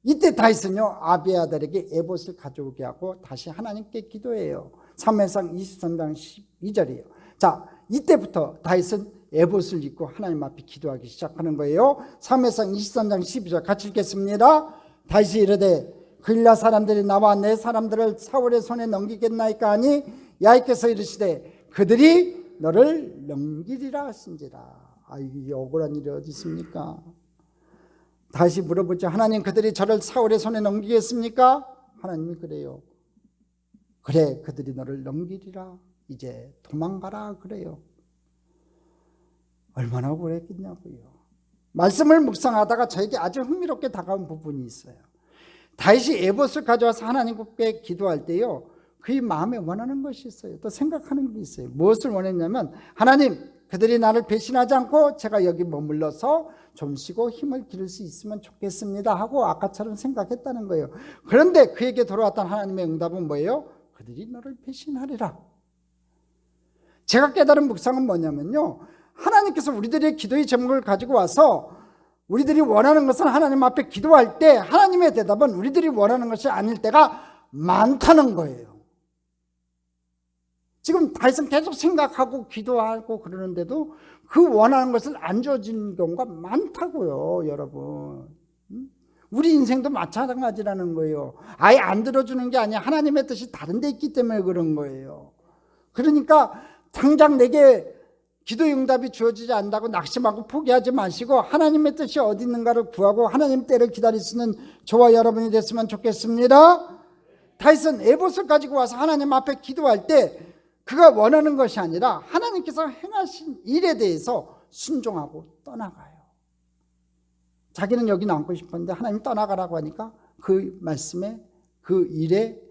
A: 이때 다윗은요 아비아달에게 에봇을 가져오게 하고 다시 하나님께 기도해요. 사무엘상 23장 12절이에요. 자, 이때부터 다윗은 에봇을 입고 하나님 앞에 기도하기 시작하는 거예요. 사무엘상 23장 12절 같이 읽겠습니다. 다윗이 이르되 그일라 사람들이 나와 내 사람들을 사울의 손에 넘기겠나이까 하니 야훼께서 이르시되 그들이 너를 넘기리라 하신지라. 이 억울한 일이 어디 있습니까? 다시 물어보죠. 하나님, 그들이 저를 사울의 손에 넘기겠습니까? 하나님이 그래요. 그래, 그들이 너를 넘기리라. 이제 도망가라 그래요. 얼마나 억울했겠냐고요. 말씀을 묵상하다가 저에게 아주 흥미롭게 다가온 부분이 있어요. 다윗이 에봇을 가져와서 하나님께 기도할 때요, 그의 마음에 원하는 것이 있어요. 또 생각하는 게 있어요. 무엇을 원했냐면, 하나님, 그들이 나를 배신하지 않고 제가 여기 머물러서 좀 쉬고 힘을 기를 수 있으면 좋겠습니다 하고 아까처럼 생각했다는 거예요. 그런데 그에게 돌아왔던 하나님의 응답은 뭐예요? 그들이 너를 배신하리라. 제가 깨달은 묵상은 뭐냐면요, 하나님께서 우리들의 기도의 제목을 가지고 와서 우리들이 원하는 것은 하나님 앞에 기도할 때 하나님의 대답은 우리들이 원하는 것이 아닐 때가 많다는 거예요. 지금 다윗은 계속 생각하고 기도하고 그러는데도 그 원하는 것을 안 주어지는 경우가 많다고요, 여러분. 우리 인생도 마찬가지라는 거예요. 아예 안 들어주는 게 아니야. 하나님의 뜻이 다른 데 있기 때문에 그런 거예요. 그러니까 당장 내게 기도의 응답이 주어지지 않는다고 낙심하고 포기하지 마시고 하나님의 뜻이 어디 있는가를 구하고 하나님 때를 기다릴 수 있는 저와 여러분이 됐으면 좋겠습니다. 다윗은 에봇을 가지고 와서 하나님 앞에 기도할 때 그가 원하는 것이 아니라 하나님께서 행하신 일에 대해서 순종하고 떠나가요. 자기는 여기 남고 싶었는데 하나님 떠나가라고 하니까 그 말씀에 그 일에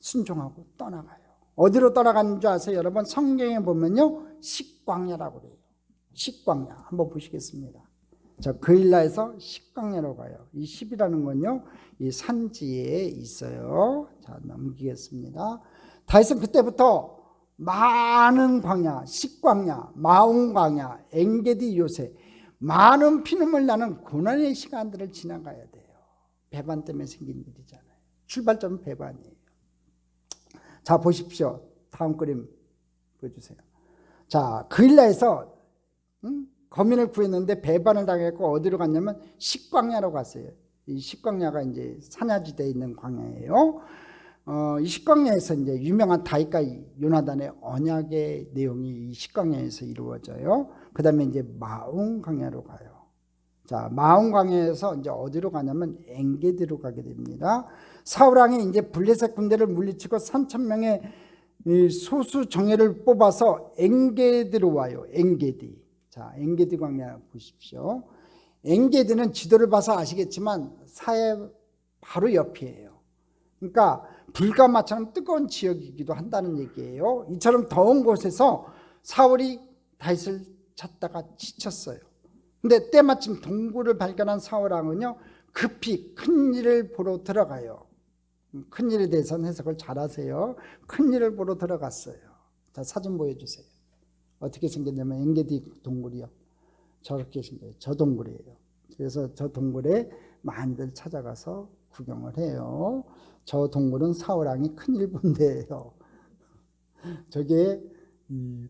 A: 순종하고 떠나가요. 어디로 떠나가는 줄 아세요? 여러분, 성경에 보면요, 식광야라고 그래요. 식광야 한번 보시겠습니다. 자, 그일라에서 식광야로 가요. 이 10이라는 건요, 이 산지에 있어요. 자, 넘기겠습니다. 다윗은 그때부터 많은 광야, 식광야, 마온광야, 엥게디 요새, 많은 피눈물 나는 고난의 시간들을 지나가야 돼요. 배반 때문에 생긴 일이잖아요. 출발점은 배반이에요. 자, 보십시오. 다음 그림 보여주세요. 자, 그일라에서 거민을 구했는데 배반을 당했고 어디로 갔냐면 식광야로 갔어요. 이 식광야가 이제 산야지대에 있는 광야예요. 이 십광야에서 이제 유명한 다윗과 요나단의 언약의 내용이 이 십광야에서 이루어져요. 그 다음에 이제 마온 광야로 가요. 자, 마온 광야에서 이제 어디로 가냐면 엔게디로 가게 됩니다. 사울 왕이 이제 블레셋 군대를 물리치고 3,000명의 소수 정예를 뽑아서 엔게디로 와요. 엔게디. 자, 엔게디 광야 보십시오. 엔게디는 지도를 봐서 아시겠지만 사해 바로 옆이에요. 그러니까 불가마처럼 뜨거운 지역이기도 한다는 얘기예요. 이처럼 더운 곳에서 사울이 다윗을 찾다가 지쳤어요. 근데 때마침 동굴을 발견한 사울 왕은요, 급히 큰일을 보러 들어가요. 큰일에 대해서는 해석을 잘하세요. 큰일을 보러 들어갔어요. 자, 사진 보여주세요. 어떻게 생겼냐면 엔게디 동굴이요, 저렇게 생겨요. 저 동굴이에요. 그래서 저 동굴에 많이들 찾아가서 구경을 해요. 저 동굴은 사울 왕이 큰일 본 데예요. 저기에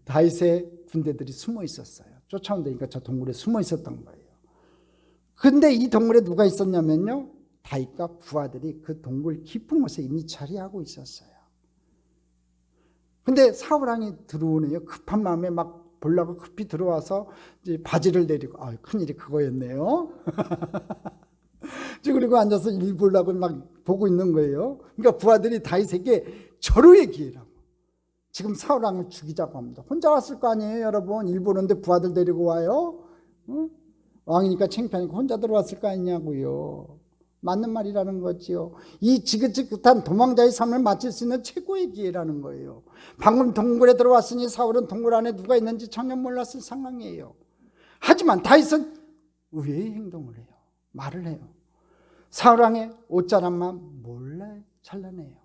A: 다윗의 군대들이 숨어 있었어요. 쫓아온다니까 저 동굴에 숨어 있었던 거예요. 근데 이 동굴에 누가 있었냐면요, 다윗과 부하들이 그 동굴 깊은 곳에 이미 자리하고 있었어요. 근데 사울 왕이 들어오네요. 급한 마음에 막 보려고 급히 들어와서 이제 바지를 내리고, 큰일이 그거였네요. 그리고 앉아서 일 보려고 막 보고 있는 거예요. 그러니까 부하들이 다윗에게 절호의 기회라고, 지금 사울 왕을 죽이자고 합니다. 혼자 왔을 거 아니에요, 여러분. 일 보는데 부하들 데리고 와요. 왕이니까 창피하니까 혼자 들어왔을 거 아니냐고요. 맞는 말이라는 거지요. 이 지긋지긋한 도망자의 삶을 마칠 수 있는 최고의 기회라는 거예요. 방금 동굴에 들어왔으니 사울은 동굴 안에 누가 있는지 전혀 몰랐을 상황이에요. 하지만 다윗은 의외의 행동을 해요. 말을 해요. 사울 왕의 옷자락만 몰래 잘라내요.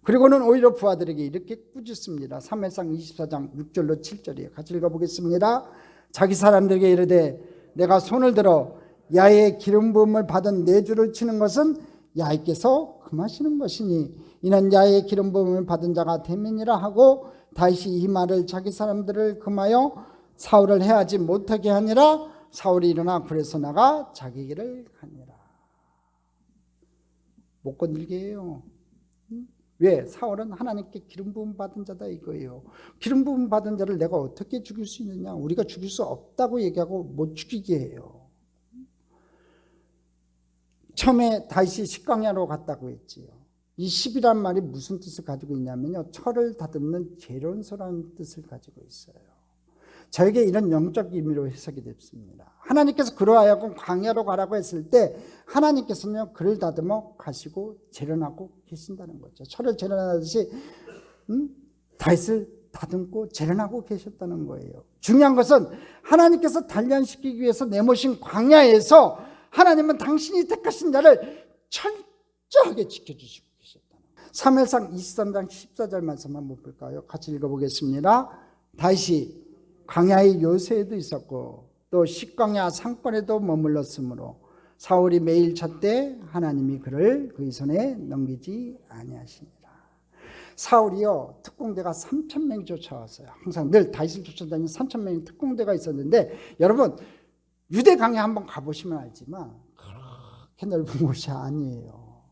A: 그리고는 오히려 부하들에게 이렇게 꾸짖습니다. 사무엘상 24장 6절로 7절이에요. 같이 읽어보겠습니다. 자기 사람들에게 이르되 내가 손을 들어 야의 기름 부음을 받은 내 주를 치는 것은 야께서 금하시는 것이니 이는 야의 기름 부음을 받은 자가 대면이라 하고, 다윗이 이 말을 자기 사람들을 금하여 사울을 해하지 못하게 하니라. 사울이 일어나 굴에서 나가 자기 길을 가니라. 못 건들게 해요. 왜? 사울은 하나님께 기름 부음 받은 자다 이거예요. 기름 부음 받은 자를 내가 어떻게 죽일 수 있느냐? 우리가 죽일 수 없다고 얘기하고 못 죽이게 해요. 처음에 다윗이 십광야로 갔다고 했지요. 이 십이란 말이 무슨 뜻을 가지고 있냐면요, 철을 다듬는 재련소라는 뜻을 가지고 있어요. 저에게 이런 영적 의미로 해석이 됐습니다. 하나님께서 그러하여금 광야로 가라고 했을 때 하나님께서는 그를 다듬어 가시고 재련하고 계신다는 거죠. 철을 재련하듯이 다윗을 다듬고 재련하고 계셨다는 거예요. 중요한 것은 하나님께서 단련시키기 위해서 내모신 광야에서 하나님은 당신이 택하신 자를 철저하게 지켜주시고 계셨다는 거예요. 사무엘상 23장 14절 말씀 한번 볼까요? 같이 읽어보겠습니다. 다윗이 광야의 요새에도 있었고 또 식광야 상권에도 머물렀으므로 사울이 매일 찾되 하나님이 그를 그의 손에 넘기지 아니하시니라. 사울이요, 특공대가 3,000명이 쫓아왔어요. 항상 늘 다윗을 쫓아다니는 3,000명의 특공대가 있었는데, 여러분 유대 광야 한번 가보시면 알지만 그렇게 넓은 곳이 아니에요.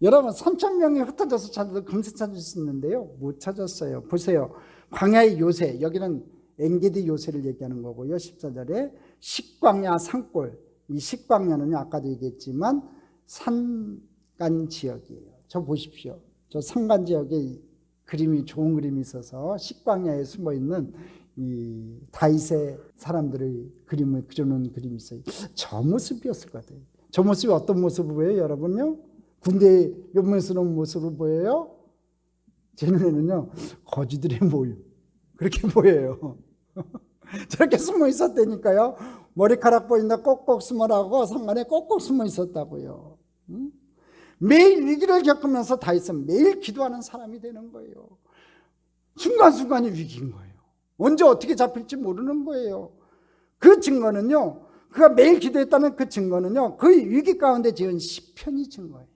A: 여러분 3,000명이 흩어져서 찾아도 금세 찾을 수 있는데요, 못 찾았어요. 보세요. 광야의 요새, 여기는 엔게디 요새를 얘기하는 거고요. 14절에 식광야 산골, 이 식광야는 아까도 얘기했지만 산간 지역이에요. 저 보십시오. 저 산간 지역에 그림이, 좋은 그림이 있어서 식광야에 숨어있는 이 다윗의 사람들의 그림을 그려놓은 그림이 있어요. 저 모습이었을 것 같아요. 저 모습이 어떤 모습을 보여요, 여러분요? 군대 연문스러운 모습을 보여요? 제 눈에는요, 거지들의 모임, 그렇게 보여요. 저렇게 숨어 있었다니까요. 머리카락 보인다 꼭꼭 숨으라고 상간에 꼭꼭 숨어 있었다고요. 매일 위기를 겪으면서 다윗은 매일 기도하는 사람이 되는 거예요. 순간순간이 위기인 거예요. 언제 어떻게 잡힐지 모르는 거예요. 그 증거는요, 그가 매일 기도했다는 그 증거는요, 그 위기 가운데 지은 시편이 증거예요.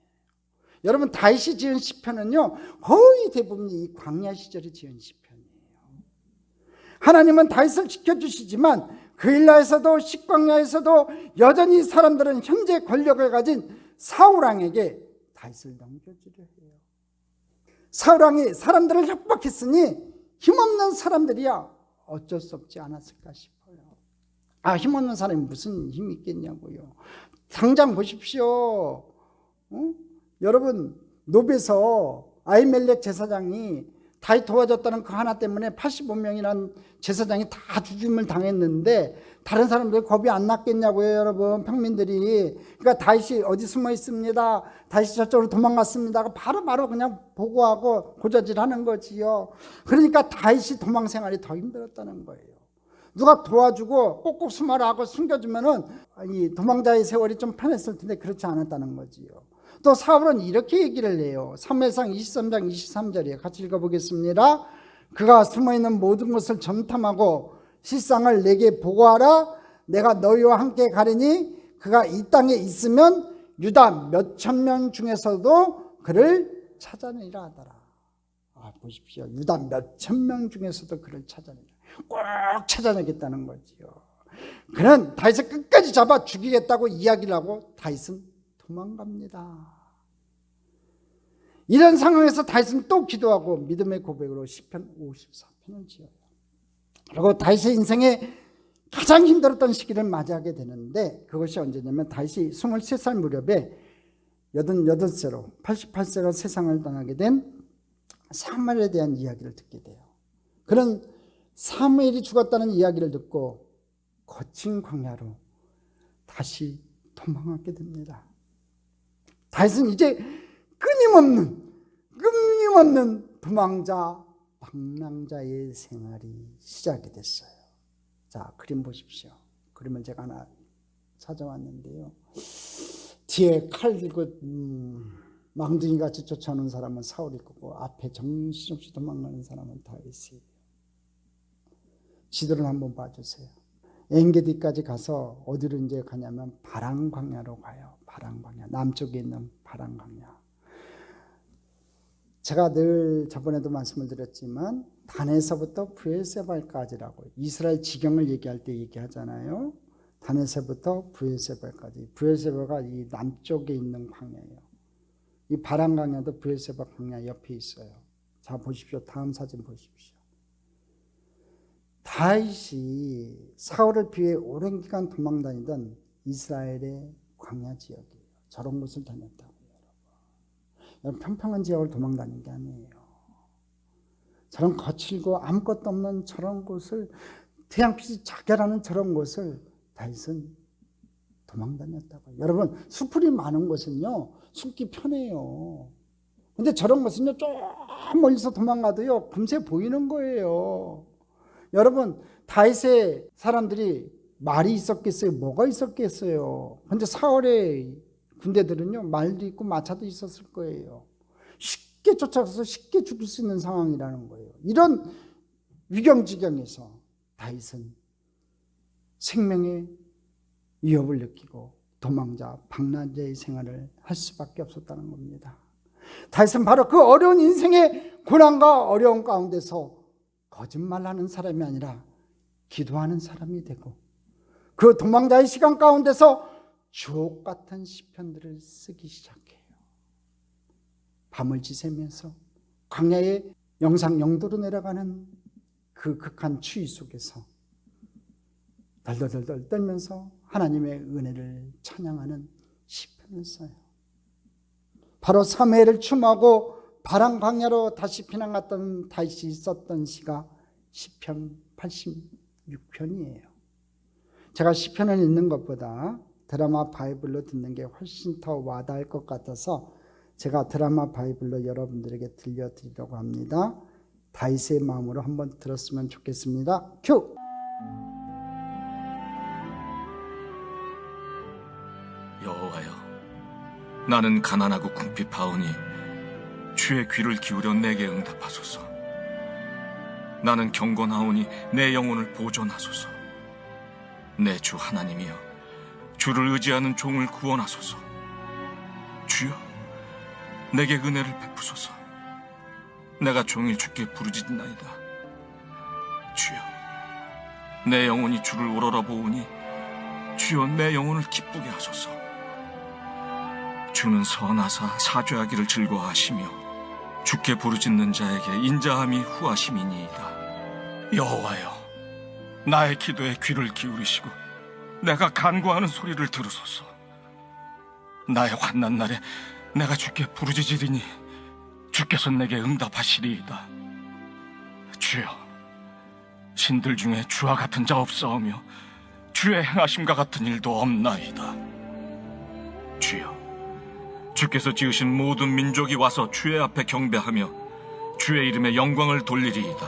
A: 여러분 다윗이 지은 시편은요, 거의 대부분 이 광야 시절에 지은 시편이에요. 하나님은 다윗을 지켜주시지만 그일라에서도 식광야에서도 여전히 사람들은 현재 권력을 가진 사울 왕에게 다윗을 넘겨주려 해요. 사울 왕이 사람들을 협박했으니 힘없는 사람들이야 어쩔 수 없지 않았을까 싶어요. 힘없는 사람이 무슨 힘이 있겠냐고요. 당장 보십시오. 여러분, 노베에서 아히멜렉 제사장이 다윗 도와줬다는 그 하나 때문에 85명이라는 제사장이 다 죽임을 당했는데 다른 사람들 겁이 안 났겠냐고요, 여러분. 평민들이. 그러니까 다윗이 어디 숨어 있습니다, 다윗이 저쪽으로 도망갔습니다, 바로 그냥 보고하고 고자질하는 거지요. 그러니까 다윗이 도망 생활이 더 힘들었다는 거예요. 누가 도와주고 꼭꼭 숨어라 하고 숨겨주면은 이 도망자의 세월이 좀 편했을 텐데 그렇지 않았다는 거지요. 또 사울은 이렇게 얘기를 해요. 사무엘상 23장 23절이에요. 같이 읽어보겠습니다. 그가 숨어있는 모든 것을 점탐하고 실상을 내게 보고하라. 내가 너희와 함께 가리니 그가 이 땅에 있으면 유다 몇천 명 중에서도 그를 찾아내리라 하더라. 보십시오. 유다 몇천 명 중에서도 그를 찾아내리라. 꼭 찾아내겠다는 거지요. 그는 다윗을 끝까지 잡아 죽이겠다고 이야기를 하고 다윗은 도망갑니다. 이런 상황에서 다윗은 또 기도하고 믿음의 고백으로 시편 54편을 지어요. 그리고 다윗의 인생에 가장 힘들었던 시기를 맞이하게 되는데 그것이 언제냐면 다윗이 23살 무렵에 88세로 88세로 세상을 떠나게 된 사무엘에 대한 이야기를 듣게 돼요. 그는 사무엘이 죽었다는 이야기를 듣고 거친 광야로 다시 도망하게 됩니다. 다윗은 이제 끊임없는 도망자, 방랑자의 생활이 시작이 됐어요. 자, 그림 보십시오. 그림을 제가 하나 찾아왔는데요. 뒤에 칼 들고 망둥이같이 쫓아오는 사람은 사울이 거고 앞에 정신없이 도망가는 사람은 다윗이에요. 지도를 한번 봐주세요. 엔게디까지 가서 어디로 이제 가냐면 바란 광야로 가요. 바란 광야, 남쪽에 있는 바란 광야. 제가 늘 저번에도 말씀을 드렸지만 단에서부터 브엘세발까지라고 이스라엘 지경을 얘기할 때 얘기하잖아요. 단에서부터 브엘세발까지. 브엘세바가 이 남쪽에 있는 광야예요. 이 바란 광야도 브엘세바 광야 옆에 있어요. 자, 보십시오. 다음 사진 보십시오. 다윗이 사울을 피해 오랜 기간 도망다니던 이스라엘의 광야 지역이에요. 저런 곳을 다녔다고요. 여러분, 평평한 지역을 도망다닌 게 아니에요. 저런 거칠고 아무것도 없는 저런 곳을, 태양빛이 자결하는 저런 곳을 다윗은 도망다녔다고요. 여러분, 수풀이 많은 곳은요 숨기 편해요. 근데 저런 곳은요 좀 멀리서 도망가도요 금세 보이는 거예요. 여러분, 다윗의 사람들이 말이 있었겠어요? 뭐가 있었겠어요? 근데 사울의 군대들은요 말도 있고 마차도 있었을 거예요. 쉽게 쫓아가서 쉽게 죽을 수 있는 상황이라는 거예요. 이런 위경지경에서 다윗은 생명의 위협을 느끼고 도망자, 방랑자의 생활을 할 수밖에 없었다는 겁니다. 다윗은 바로 그 어려운 인생의 고난과 어려움 가운데서 거짓말하는 사람이 아니라 기도하는 사람이 되고 그 도망자의 시간 가운데서 주옥 같은 시편들을 쓰기 시작해요. 밤을 지새면서 광야의 영도로 내려가는 그 극한 추위 속에서 덜덜덜 떨면서 하나님의 은혜를 찬양하는 시편을 써요. 바로 사무엘을 추모하고 바란 광야로 다시 피난갔던 다윗이 썼던 시가 시편 86편이에요. 제가 시편을 읽는 것보다 드라마 바이블로 듣는 게 훨씬 더 와닿을 것 같아서 제가 드라마 바이블로 여러분들에게 들려드리려고 합니다. 다윗의 마음으로 한번 들었으면 좋겠습니다. 큐!
B: 여호와여, 나는 가난하고 궁핍하오니 주의 귀를 기울여 내게 응답하소서. 나는 경건하오니 내 영혼을 보존하소서. 내 주 하나님이여, 주를 의지하는 종을 구원하소서. 주여, 내게 은혜를 베푸소서. 내가 종일 주께 부르짖나이다. 주여, 내 영혼이 주를 우러러보오니 주여 내 영혼을 기쁘게 하소서. 주여, 주는 선하사 사죄하기를 즐거워하시며 주께 부르짖는 자에게 인자함이 후하심이니이다. 여호와여, 나의 기도에 귀를 기울이시고 내가 간구하는 소리를 들으소서. 나의 환난 날에 내가 주께 부르짖으리니 주께서 내게 응답하시리이다. 주여, 신들 중에 주와 같은 자 없사오며 주의 행하심과 같은 일도 없나이다. 주여, 주께서 지으신 모든 민족이 와서 주의 앞에 경배하며 주의 이름에 영광을 돌리리이다.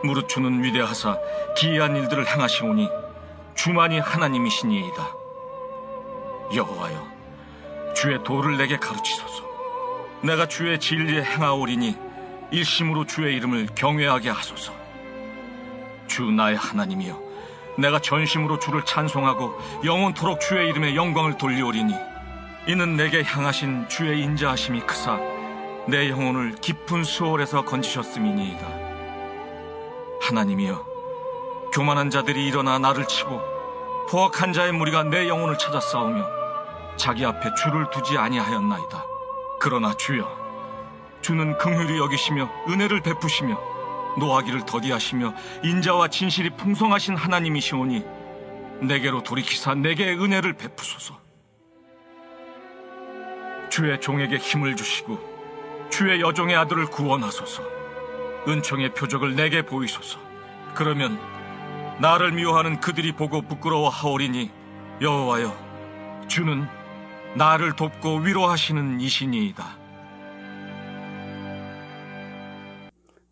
B: 무릇 주는 위대하사 기이한 일들을 행하시오니 주만이 하나님이시니이다. 여호와여, 주의 도를 내게 가르치소서. 내가 주의 진리에 행하오리니 일심으로 주의 이름을 경외하게 하소서. 주 나의 하나님이여, 내가 전심으로 주를 찬송하고 영원토록 주의 이름에 영광을 돌리오리니 이는 내게 향하신 주의 인자하심이 크사 내 영혼을 깊은 수월에서 건지셨음이니이다. 하나님이여, 교만한 자들이 일어나 나를 치고 포악한 자의 무리가 내 영혼을 찾아 싸우며 자기 앞에 주를 두지 아니하였나이다. 그러나 주여, 주는 긍휼히 여기시며 은혜를 베푸시며 노하기를 더디하시며 인자와 진실이 풍성하신 하나님이시오니 내게로 돌이키사 내게 은혜를 베푸소서. 주의 종에게 힘을 주시고 주의 여종의 아들을 구원하소서. 은총의 표적을 내게 보이소서. 그러면 나를 미워하는 그들이 보고 부끄러워하오리니 여호와여, 주는 나를 돕고 위로하시는 이시니이다.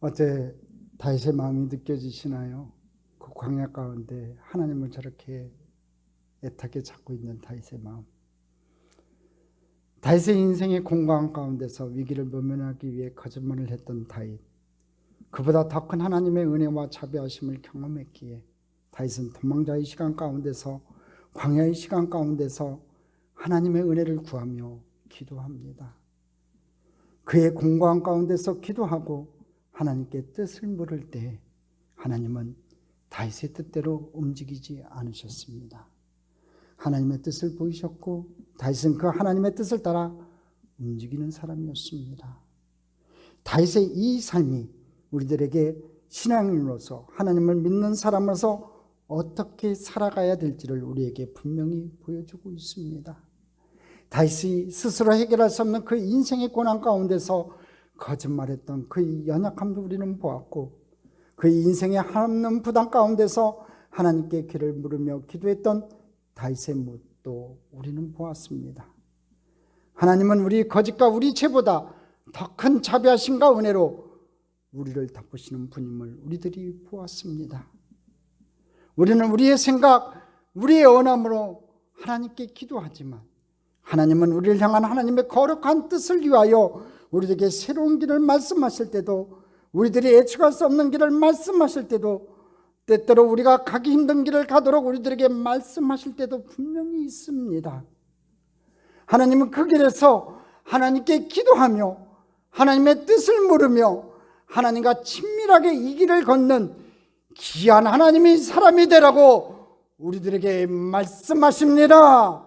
A: 어째 다윗의 마음이 느껴지시나요? 그 광야 가운데 하나님을 저렇게 애타게 찾고 있는 다윗의 마음. 다윗의 인생의 공강 가운데서 위기를 모면하기 위해 거짓말을 했던 다윗. 그보다 더 큰 하나님의 은혜와 자비하심을 경험했기에 다윗은 도망자의 시간 가운데서, 광야의 시간 가운데서 하나님의 은혜를 구하며 기도합니다. 그의 공고한 가운데서 기도하고 하나님께 뜻을 물을 때 하나님은 다윗의 뜻대로 움직이지 않으셨습니다. 하나님의 뜻을 보이셨고 다윗은 그 하나님의 뜻을 따라 움직이는 사람이었습니다. 다윗의 이 삶이 우리들에게 신앙인으로서, 하나님을 믿는 사람으로서 어떻게 살아가야 될지를 우리에게 분명히 보여주고 있습니다. 다윗이 스스로 해결할 수 없는 그 인생의 고난 가운데서 거짓말했던 그 연약함도 우리는 보았고, 그 인생의 한없는 부담 가운데서 하나님께 귀를 물으며 기도했던 다윗의 모습도 우리는 보았습니다. 하나님은 우리 거짓과 우리 죄보다 더 큰 자비하심과 은혜로 우리를 덮으시는 분임을 우리들이 보았습니다. 우리는 우리의 생각, 우리의 언함으로 하나님께 기도하지만 하나님은 우리를 향한 하나님의 거룩한 뜻을 위하여 우리에게 새로운 길을 말씀하실 때도, 우리들이 예측할 수 없는 길을 말씀하실 때도, 때때로 우리가 가기 힘든 길을 가도록 우리들에게 말씀하실 때도 분명히 있습니다. 하나님은 그 길에서 하나님께 기도하며 하나님의 뜻을 물으며 하나님과 친밀하게 이 길을 걷는 귀한 하나님이 사람이 되라고 우리들에게 말씀하십니다.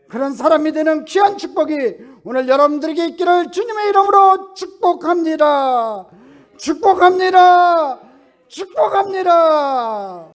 A: 그런 사람이 되는 귀한 축복이 오늘 여러분들에게 있기를 주님의 이름으로 축복합니다. 축복합니다. 축복합니다.